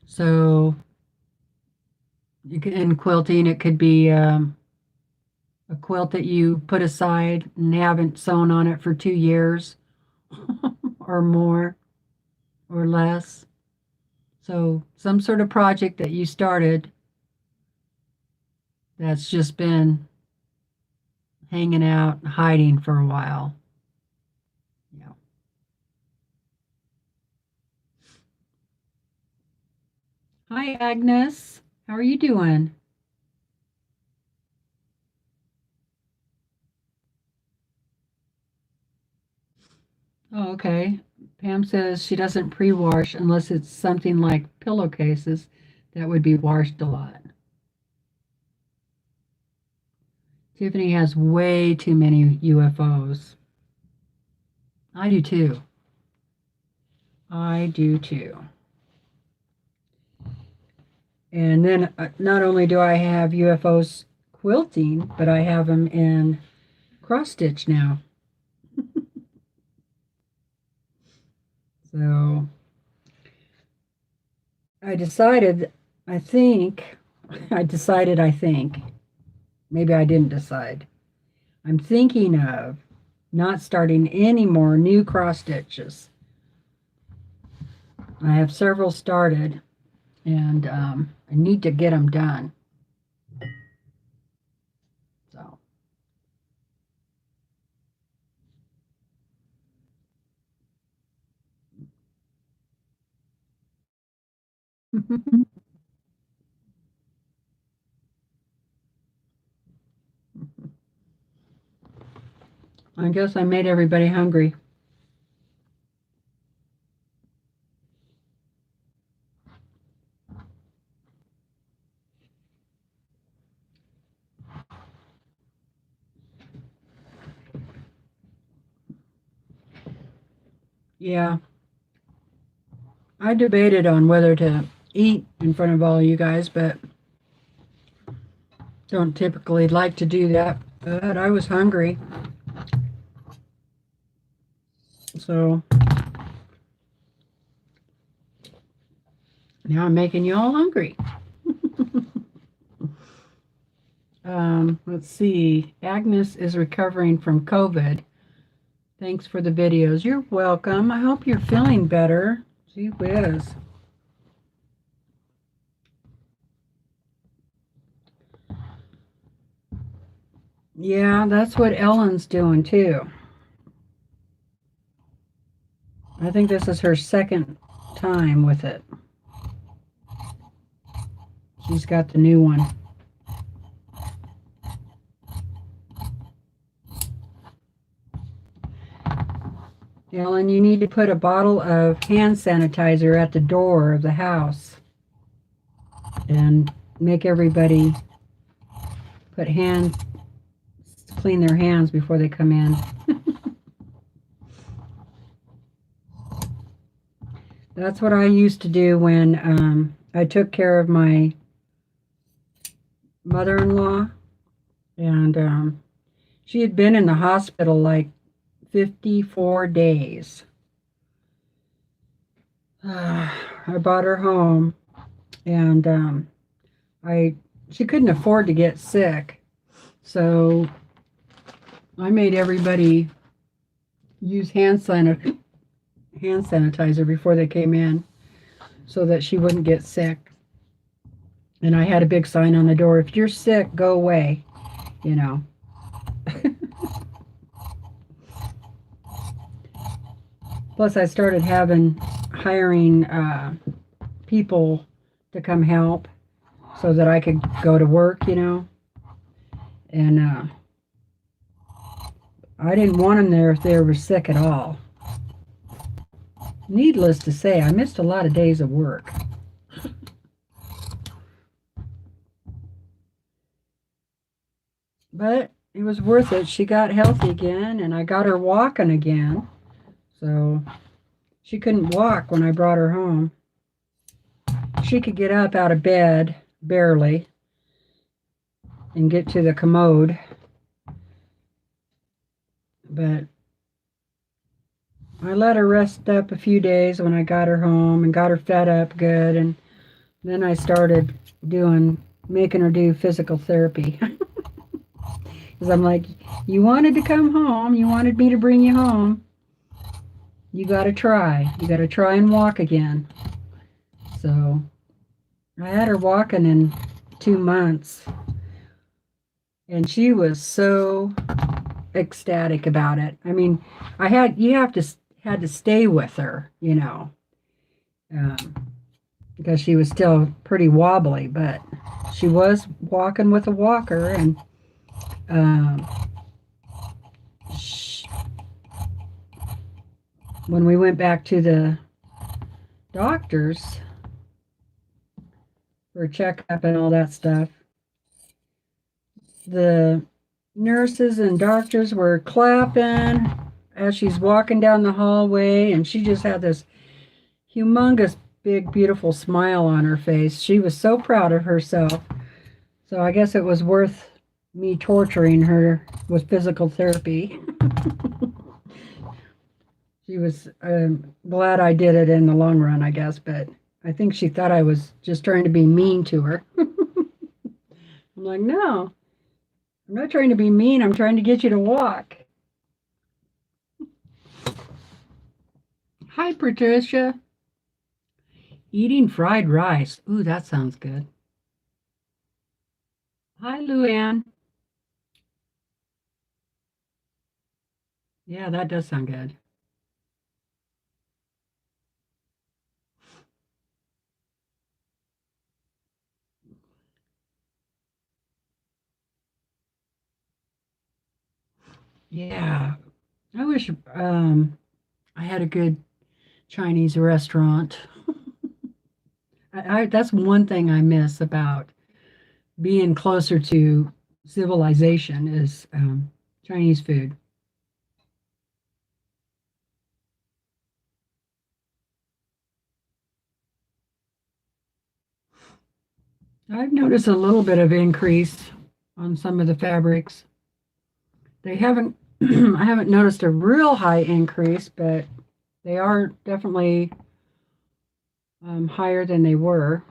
So in quilting, it could be a a quilt that you put aside and haven't sewn on it for 2 years or more or less. So some sort of project that you started that's just been hanging out, hiding for a while. Yeah. Hi, Agnes. How are you doing? Oh, okay. Pam says she doesn't pre-wash unless it's something like pillowcases that would be washed a lot. Tiffany has way too many UFOs. I do too. I do too. And then not only do I have UFOs quilting, but I have them in cross stitch now. So I decided, I think, I think, maybe I didn't decide. I'm thinking of not starting any more new cross stitches. I have several started, and I need to get them done. So. I guess I made everybody hungry. Yeah, I debated on whether to eat in front of all you guys, but don't typically like to do that. But I was hungry. So now I'm making you all hungry. Let's see. Agnes is recovering from COVID. Thanks for the videos. You're welcome. I hope you're feeling better. Gee whiz. Yeah, that's what Ellen's doing too. I think this is her second time with it. She's got the new one. Ellen, you need to put a bottle of hand sanitizer at the door of the house and make everybody clean their hands before they come in. That's what I used to do when I took care of my mother-in-law, and she had been in the hospital like 54 days. I brought her home, and she couldn't afford to get sick, so I made everybody use hand sanitizer before they came in so that she wouldn't get sick. And I had a big sign on the door, if you're sick, go away, you know. Plus, I started hiring people to come help so that I could go to work, you know. And I didn't want them there if they were sick at all. Needless to say, I missed a lot of days of work. But it was worth it. She got healthy again, and I got her walking again. So she couldn't walk when I brought her home. She could get up out of bed, barely, and get to the commode. But I let her rest up a few days when I got her home and got her fed up good, and then I started making her do physical therapy. Because I'm like, you wanted to come home. You wanted me to bring you home. You got to try. You got to try and walk again. So I had her walking in 2 months, and she was so ecstatic about it. I mean, had to stay with her, um, because she was still pretty wobbly, but she was walking with a walker, and um, sh when we went back to the doctors for a checkup and all that stuff, the nurses and doctors were clapping as she's walking down the hallway, and she just had this humongous, big, beautiful smile on her face. She was so proud of herself. So I guess it was worth me torturing her with physical therapy. She was glad I did it in the long run, I guess, but I think she thought I was just trying to be mean to her. I'm like, no, I'm not trying to be mean. I'm trying to get you to walk. Hi, Patricia. Eating fried rice. Ooh, that sounds good. Hi, Luann. Yeah, that does sound good. Yeah, I wish I had a good Chinese restaurant. That's one thing I miss about being closer to civilization is Chinese food. I've noticed a little bit of increase on some of the fabrics. They haven't, I haven't noticed a real high increase, but they are definitely higher than they were.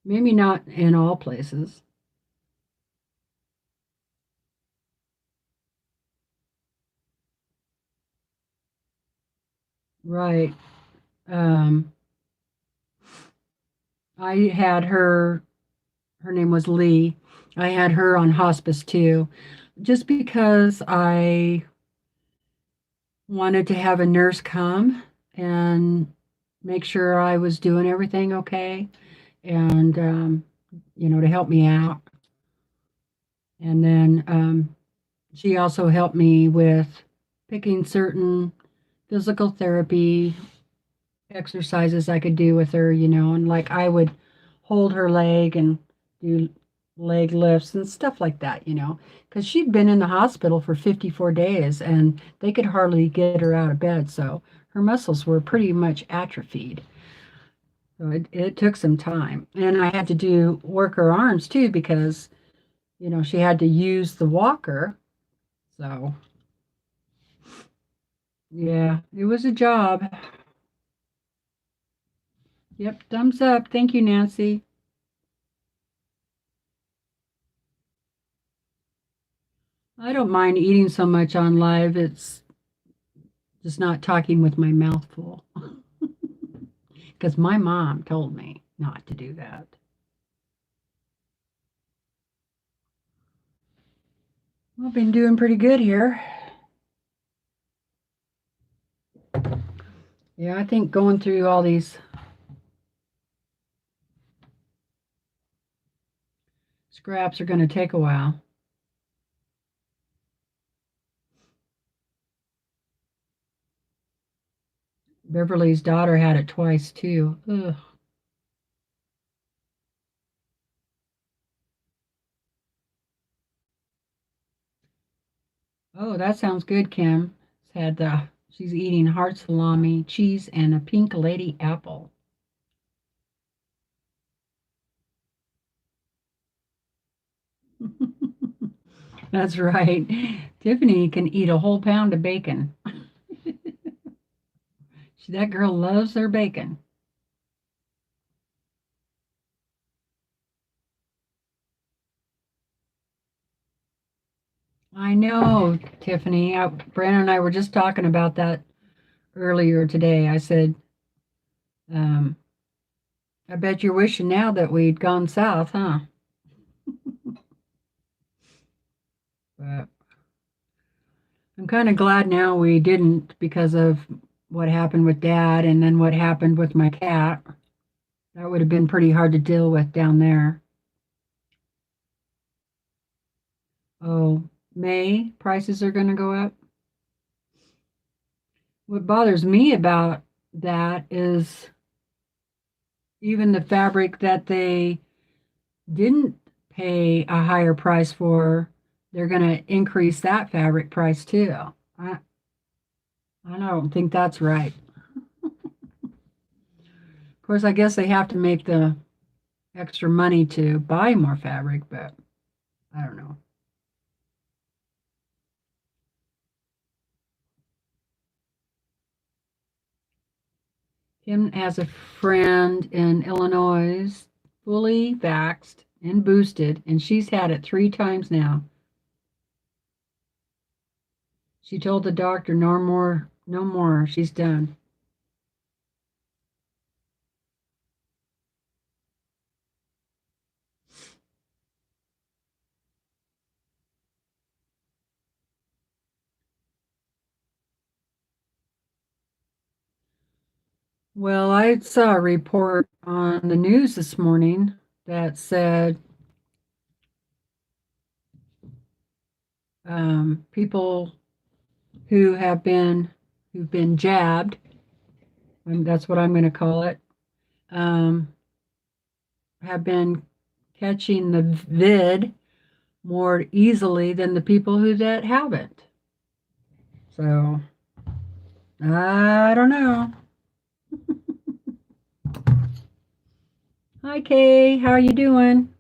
Maybe not in all places. Right. Um, I had her name was Lee. I had her on hospice too, just because I wanted to have a nurse come and make sure I was doing everything okay and, to help me out. And then she also helped me with picking certain physical therapy exercises I could do with her, and like I would hold her leg and do leg lifts and stuff like that, because she'd been in the hospital for 54 days and they could hardly get her out of bed. So her muscles were pretty much atrophied. So it took some time. And I had to work her arms too because, she had to use the walker. So yeah, it was a job. Yep, thumbs up. Thank you, Nancy. I don't mind eating so much on live. It's just not talking with my mouth full. Because my mom told me not to do that. Well, I've been doing pretty good here. Yeah, I think going through all these scraps are going to take a while. Beverly's daughter had it twice too. Ugh. Oh, that sounds good, Kim. She's eating heart salami, cheese, and a pink lady apple. That's right. Tiffany can eat a whole pound of bacon. That girl loves her bacon. I know, Tiffany. Brandon and I were just talking about that earlier today. I said, um, I bet you're wishing now that we'd gone south, huh? But I'm kind of glad now we didn't because of what happened with Dad and then what happened with my cat. That would have been pretty hard to deal with down there. Oh, May, prices are going to go up. What bothers me about that is even the fabric that they didn't pay a higher price for, they're going to increase that fabric price too. I don't think that's right. Of course, I guess they have to make the extra money to buy more fabric, but I don't know. Kim has a friend in Illinois, fully vaxxed and boosted, and she's had it 3 times now. She told the doctor, no more, no more, she's done. Well, I saw a report on the news this morning that said people who've been jabbed, and that's what I'm going to call it, um, have been catching the vid more easily than the people that haven't. So I don't know. Hi, Kay. How are you doing?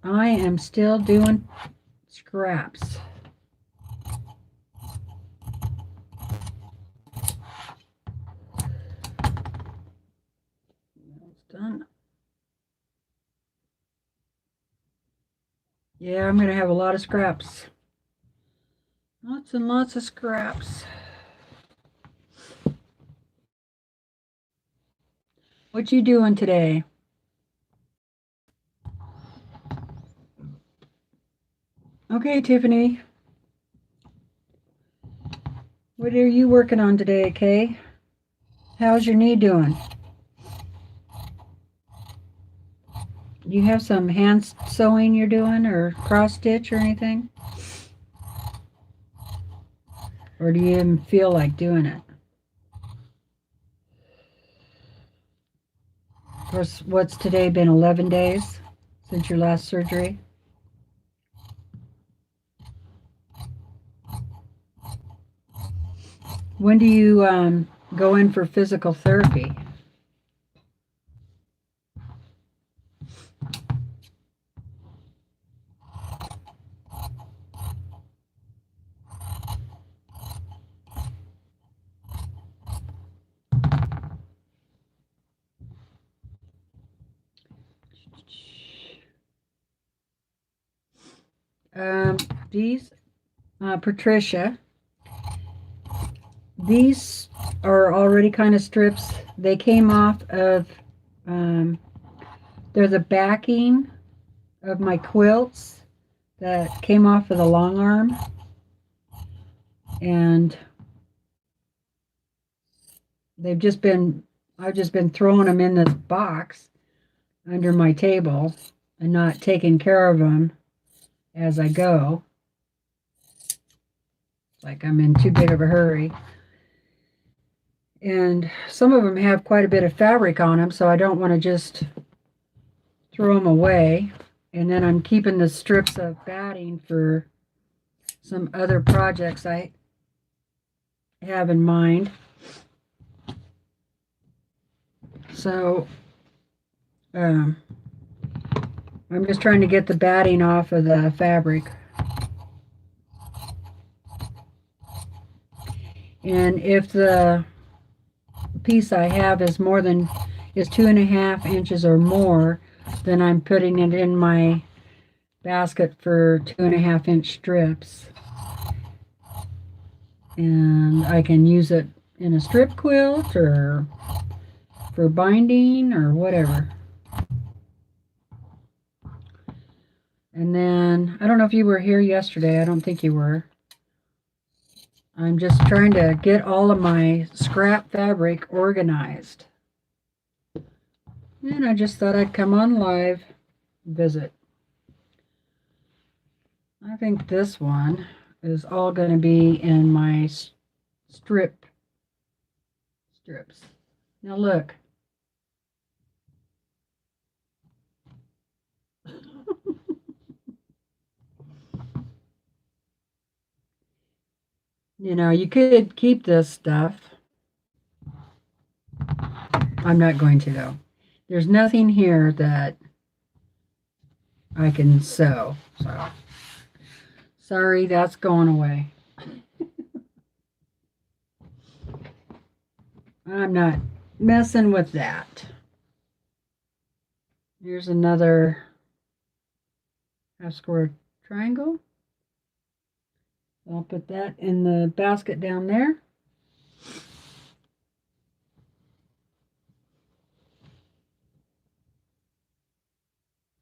I am still doing scraps. That's done. Yeah, I'm going to have a lot of scraps. Lots and lots of scraps. What you doing today? Okay, Tiffany. What are you working on today, Kay? How's your knee doing? You have some hand sewing you're doing or cross stitch or anything? Or do you even feel like doing it? Of course, what's today been 11 days since your last surgery? When do you go in for physical therapy? These, Patricia, these are already kind of strips. They came off of, they're the backing of my quilts that came off of the Longarm. And I've just been throwing them in this box under my table and not taking care of them as I go. Like I'm in too big of a hurry. And some of them have quite a bit of fabric on them, so I don't want to just throw them away. And then I'm keeping the strips of batting for some other projects I have in mind. So I'm just trying to get the batting off of the fabric. And if the piece I have is 2.5 inches or more, Then I'm putting it in my basket for 2.5-inch strips. And I can use it in a strip quilt or for binding or whatever. And then, I don't know if you were here yesterday. I don't think you were. I'm just trying to get all of my scrap fabric organized. And I just thought I'd come on live, visit. I think this one is all going to be in my strips. Now look. You know, you could keep this stuff. I'm not going to, though. There's nothing here that I can sew. So, sorry, that's going away. I'm not messing with that. Here's another half square triangle. I'll put that in the basket down there.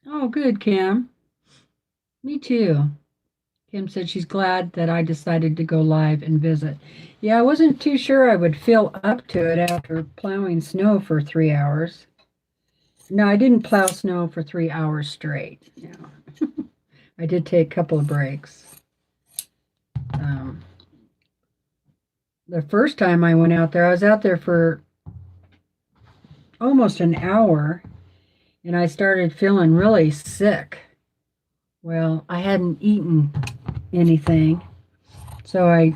Oh, good, Kim. Me too. Kim said she's glad that I decided to go live and visit. Yeah, I wasn't too sure I would feel up to it after plowing snow for 3 hours. No, I didn't plow snow for 3 hours straight. No. I did take a couple of breaks. The first time I went out there, I was out there for almost an hour, and I started feeling really sick. Well, I hadn't eaten anything, so I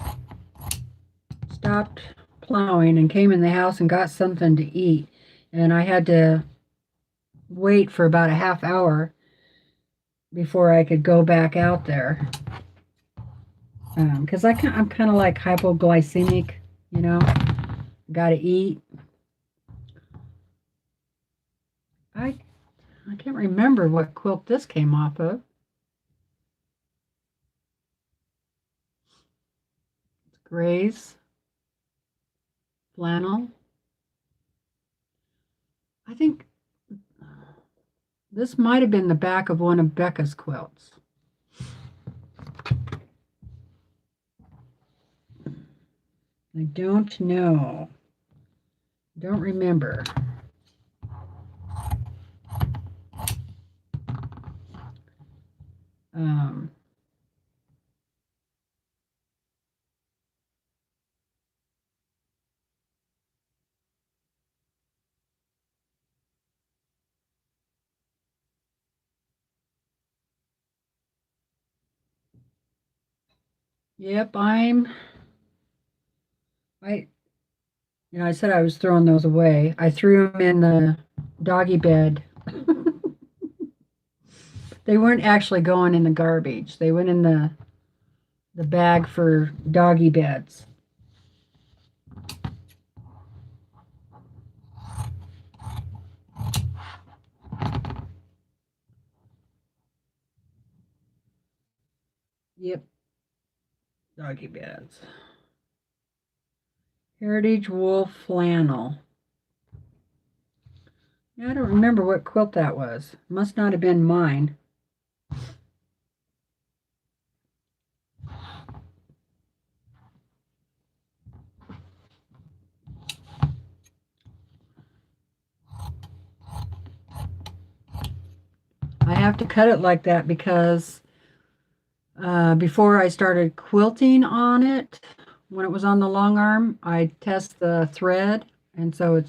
stopped plowing and came in the house and got something to eat, and I had to wait for about a half hour before I could go back out there. Because I'm kind of like hypoglycemic, you know, got to eat. I can't remember what quilt this came off of. It's Gray's flannel. I think this might have been the back of one of Becca's quilts. I don't know. Don't remember. Yep, I said I was throwing those away. I threw them in the doggy bed. They weren't actually going in the garbage. They went in the bag for doggy beds. Yep, doggy beds. Heritage wool flannel. I don't remember what quilt that was. Must not have been mine. I have to cut it like that because before I started quilting on it, when it was on the long arm, I test the thread, and so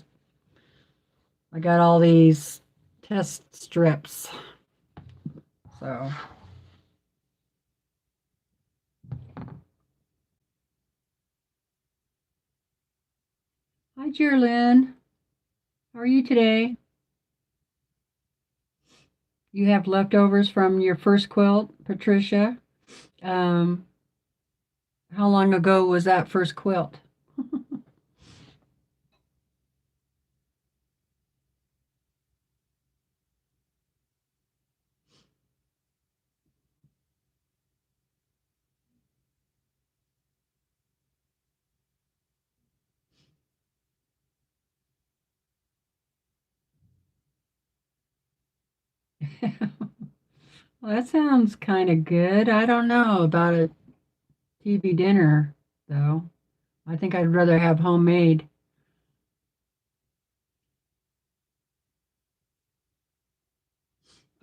I got all these test strips. So hi, Jerlyn. How are you today? You have leftovers from your first quilt, Patricia. How long ago was that first quilt? Well, that sounds kind of good. I don't know about a TV dinner, though. I think I'd rather have homemade.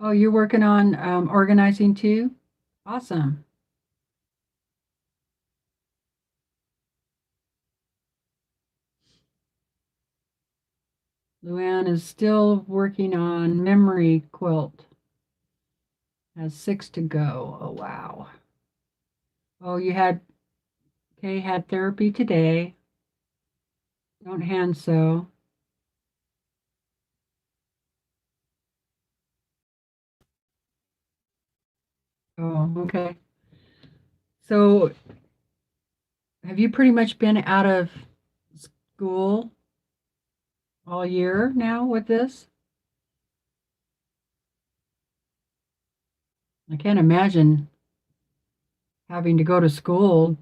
Oh, you're working on organizing too? Awesome. Luann is still working on memory quilt. Has 6 to go. Oh, wow. Oh, Kay had therapy today. Don't hand sew. Oh, okay. So have you pretty much been out of school all year now with this? I can't imagine having to go to school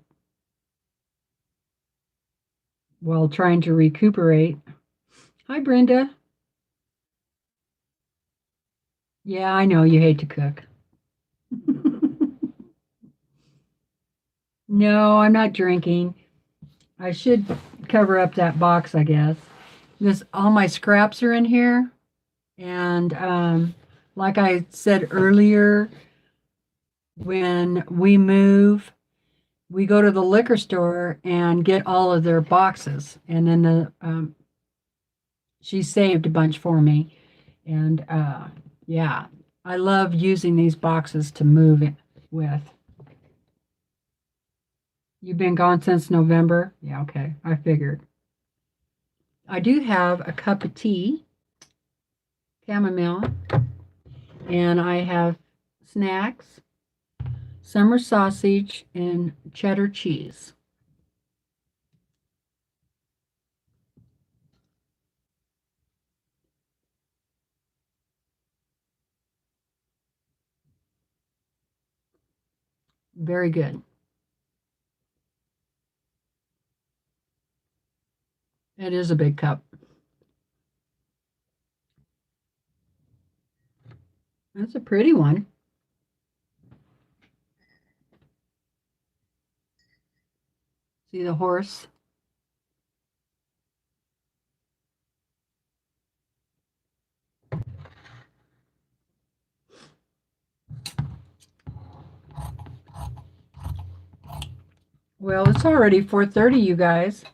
while trying to recuperate. Hi, Brenda. Yeah, I know you hate to cook. No, I'm not drinking. I should cover up that box, I guess. All my scraps are in here. And like I said earlier, when we move, we go to the liquor store and get all of their boxes. And then she saved a bunch for me. And yeah, I love using these boxes to move it with. You've been gone since November? Yeah, okay. I figured. I do have a cup of tea, chamomile, and I have snacks, summer sausage, and cheddar cheese. Very good. It is a big cup. That's a pretty one. See the horse? Well, it's already 4:30, you guys.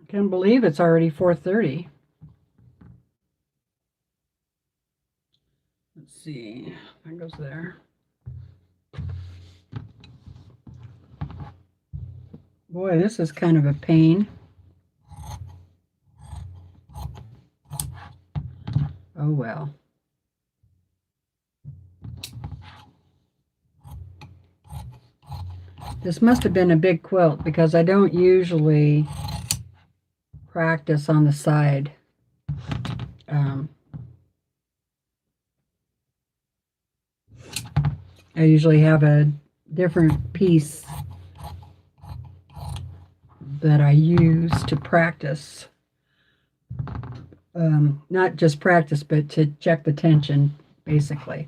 Can't believe it's already 4:30. Let's see. That goes there. Boy, this is kind of a pain. Oh well. This must have been a big quilt because I don't usually practice on the side. I usually have a different piece that I use to practice. Not just practice, but to check the tension, basically.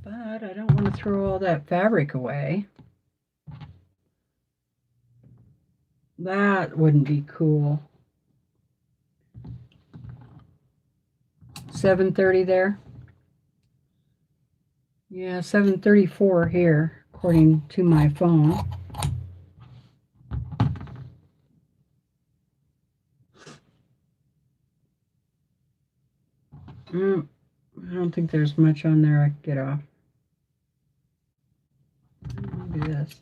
But I don't want to throw all that fabric away. That wouldn't be cool. 7:30 there. Yeah, 7:34 here, according to my phone. I don't think there's much on there I can get off. Maybe this.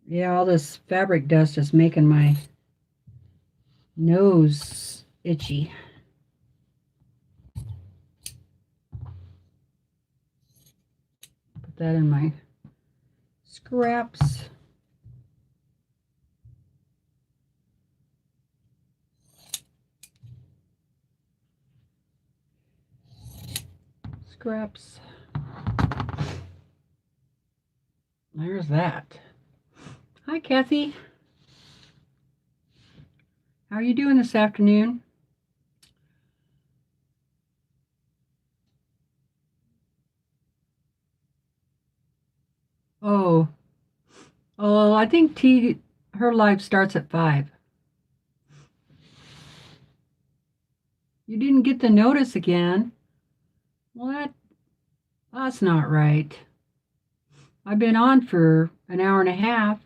Yeah, all this fabric dust is making my nose itchy. Put that in my scraps. Scraps. There's that. Hi, Kathy. How are you doing this afternoon? Oh, I think her live starts at 5. You didn't get the notice again. What? That's not right. I've been on for an hour and a half.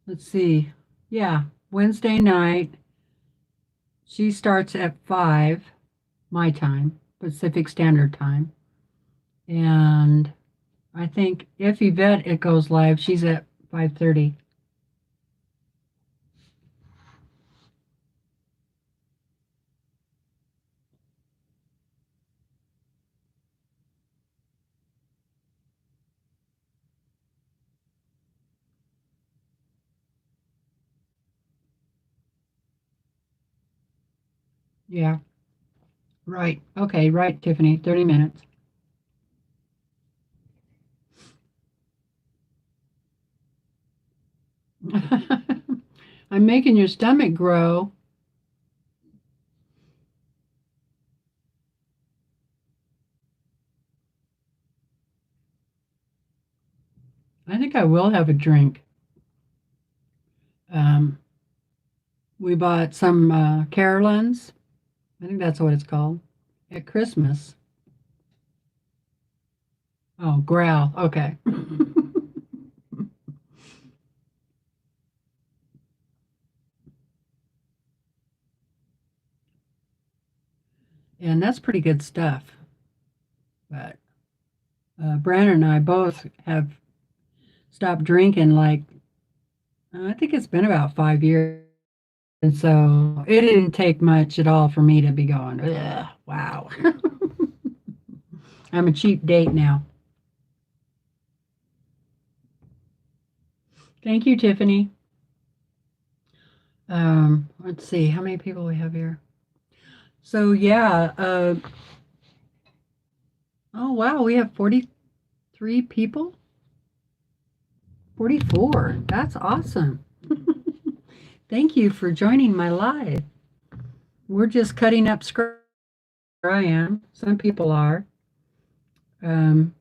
Let's see. Yeah, Wednesday night. She starts at 5, my time, Pacific Standard Time. And I think if Yvette it goes live, she's at 5:30. Yeah. Right. Okay, right, Tiffany. 30 minutes. I'm making your stomach grow. I think I will have a drink. Um, we bought some Carolines. I think that's what it's called at Christmas. Oh, growl. Okay. And that's pretty good stuff. But Brandon and I both have stopped drinking like, I think it's been about 5 years. And so it didn't take much at all for me to be going, ugh, wow. I'm a cheap date now. Thank you, Tiffany. Let's see how many people we have here. So yeah, oh wow, we have 43 people. 44. That's awesome. Thank you for joining my live. We're just cutting up scraps. I am. Some people are. Um,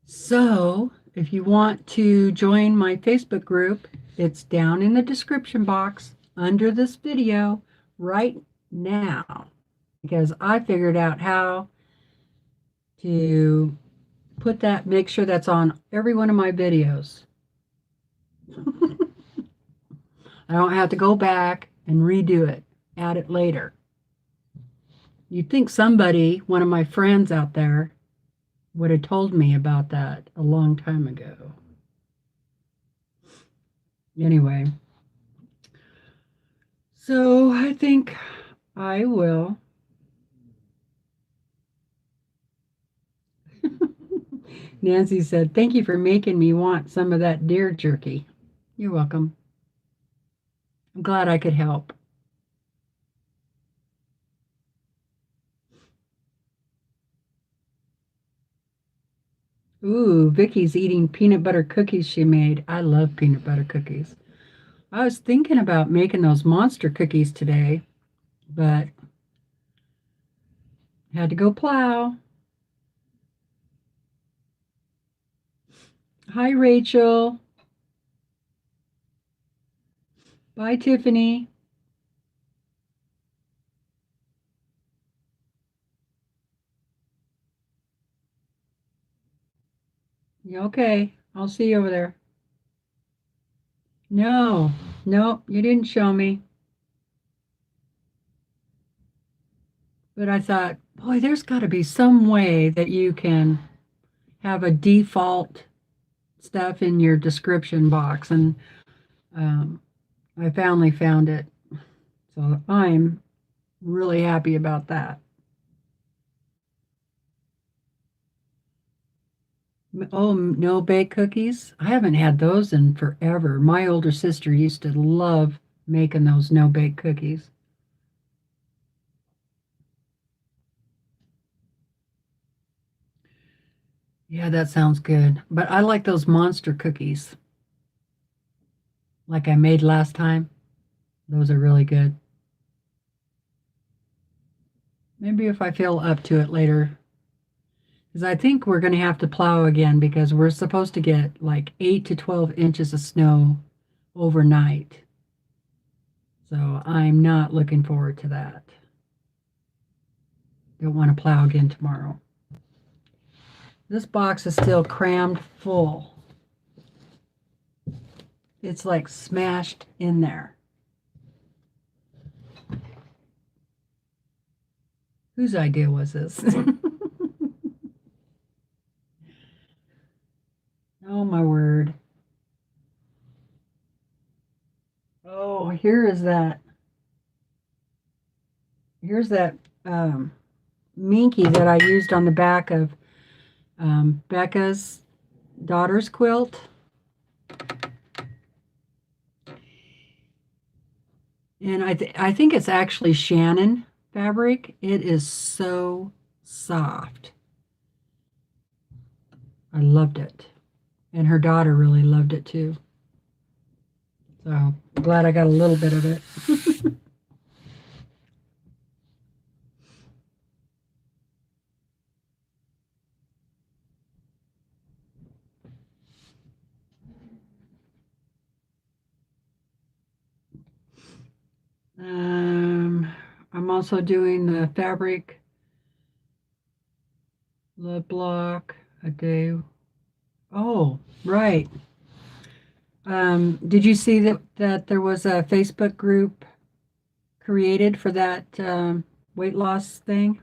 so if you want to join my Facebook group, it's down in the description box under this video right now, because I figured out how to put that, make sure that's on every one of my videos. I don't have to go back and redo it, add it later. You'd think somebody, one of my friends out there, would have told me about that a long time ago. Anyway, so I think I will. Nancy said, thank you for making me want some of that deer jerky. You're welcome. I'm glad I could help. Ooh, Vicky's eating peanut butter cookies she made. I love peanut butter cookies. I was thinking about making those monster cookies today, but had to go plow. Hi, Rachel. Bye, Tiffany. You okay? I'll see you over there. No, no, you didn't show me. But I thought, boy, there's got to be some way that you can have a default stuff in your description box. And I finally found it. So I'm really happy about that. Oh, no bake cookies? I haven't had those in forever. My older sister used to love making those no bake cookies. Yeah, that sounds good. But I like those monster cookies like I made last time. Those are really good. Maybe if I feel up to it later. Because I think we're going to have to plow again because we're supposed to get like 8 to 12 inches of snow overnight. So I'm not looking forward to that. Don't want to plow again tomorrow. This box is still crammed full. It's like smashed in there. Whose idea was this? Oh my word. Oh, here's that minky that I used on the back of Becca's daughter's quilt. And I think it's actually Shannon fabric. It is so soft. I loved it. And her daughter really loved it too. So I'm glad I got a little bit of it. I'm also doing the fabric lip block a day. Oh, right. Did you see that there was a Facebook group created for that weight loss thing?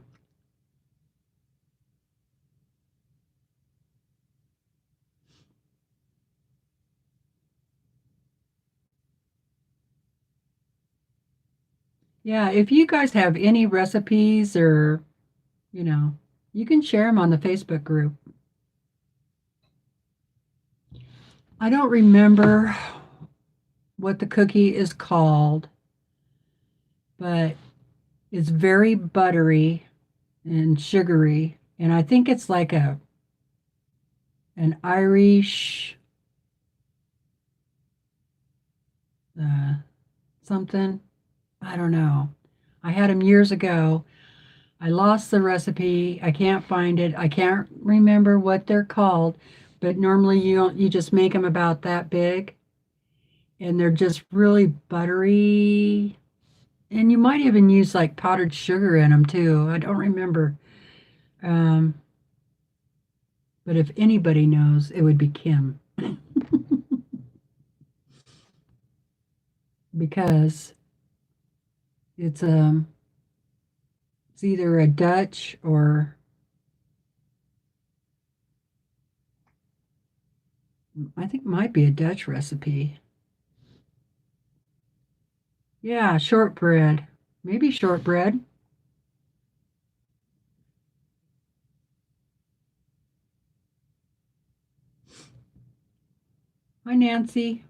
Yeah, if you guys have any recipes or, you know, you can share them on the Facebook group. I don't remember what the cookie is called, but it's very buttery and sugary, and I think it's like an Irish uh, something. I don't know. I had them years ago. I lost the recipe. I can't find it. I can't remember what they're called, but normally you just make them about that big, and they're just really buttery. And you might even use like powdered sugar in them too. I don't remember. Um, but if anybody knows, it would be Kim. Because it's either a Dutch or I think it might be a Dutch recipe. Yeah, shortbread. Maybe shortbread. Hi, Nancy.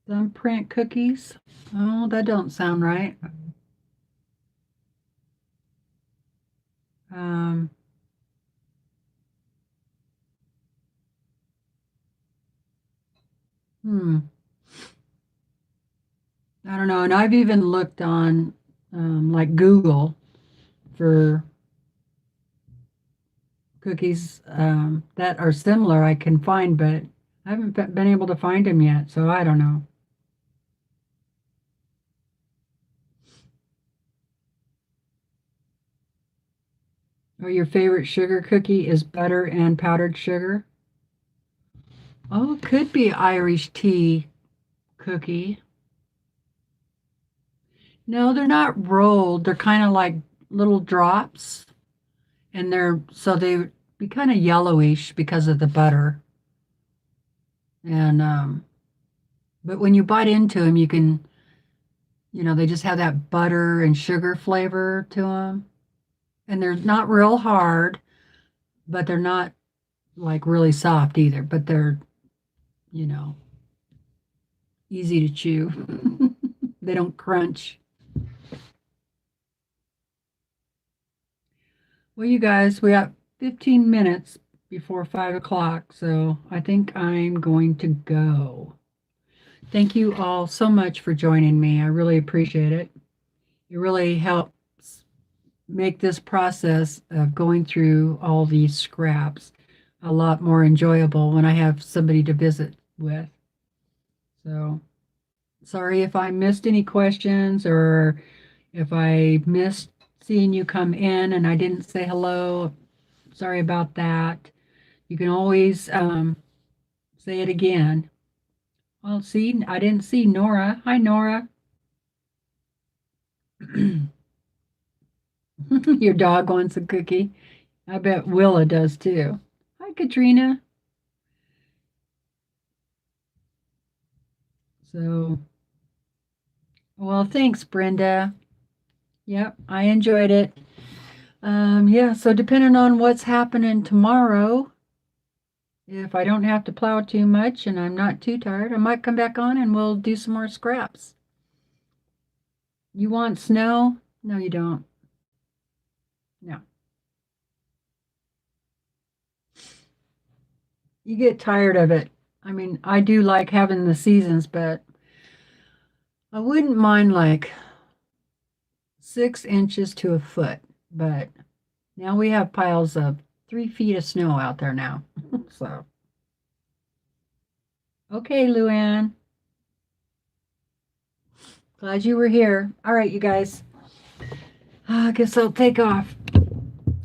Thumbprint cookies. Oh, that don't sound right. Um, hmm. I don't know. And I've even looked on like Google for cookies that are similar I can find, but I haven't been able to find them yet, so I don't know. Oh, your favorite sugar cookie is butter and powdered sugar? Oh, could be Irish tea cookie. No, they're not rolled. They're kind of like little drops, and they be kind of yellowish because of the butter. And But when you bite into them, you can, they just have that butter and sugar flavor to them. And they're not real hard, but they're not like really soft either. But they're, you know, easy to chew. They don't crunch. Well, you guys, we got 15 minutes before 5 o'clock, so I think I'm going to go. Thank you all so much for joining me. I really appreciate it. It really helps make this process of going through all these scraps a lot more enjoyable when I have somebody to visit with. So, sorry if I missed any questions or if I missed seeing you come in and I didn't say hello. Sorry about that. You can always say it again. Well, see, I didn't see Nora. Hi, Nora. Your dog wants a cookie. I bet Willa does too. Hi, Katrina. So, well, thanks, Brenda. Yep, I enjoyed it. Yeah, so depending on what's happening tomorrow, if I don't have to plow too much and I'm not too tired, I might come back on and we'll do some more scraps. You want snow? No, you don't. No. You get tired of it. I mean, I do like having the seasons, but I wouldn't mind like 6 inches to a foot. But now we have piles of 3 feet of snow out there now. So, okay, Luann. Glad you were here. All right, you guys. I guess I'll take off.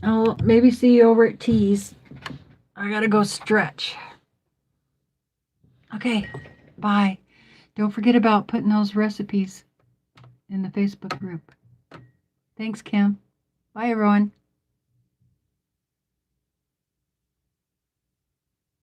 I'll maybe see you over at Tees. I gotta go stretch. Okay, bye. Don't forget about putting those recipes in the Facebook group. Thanks, Kim. Bye, everyone.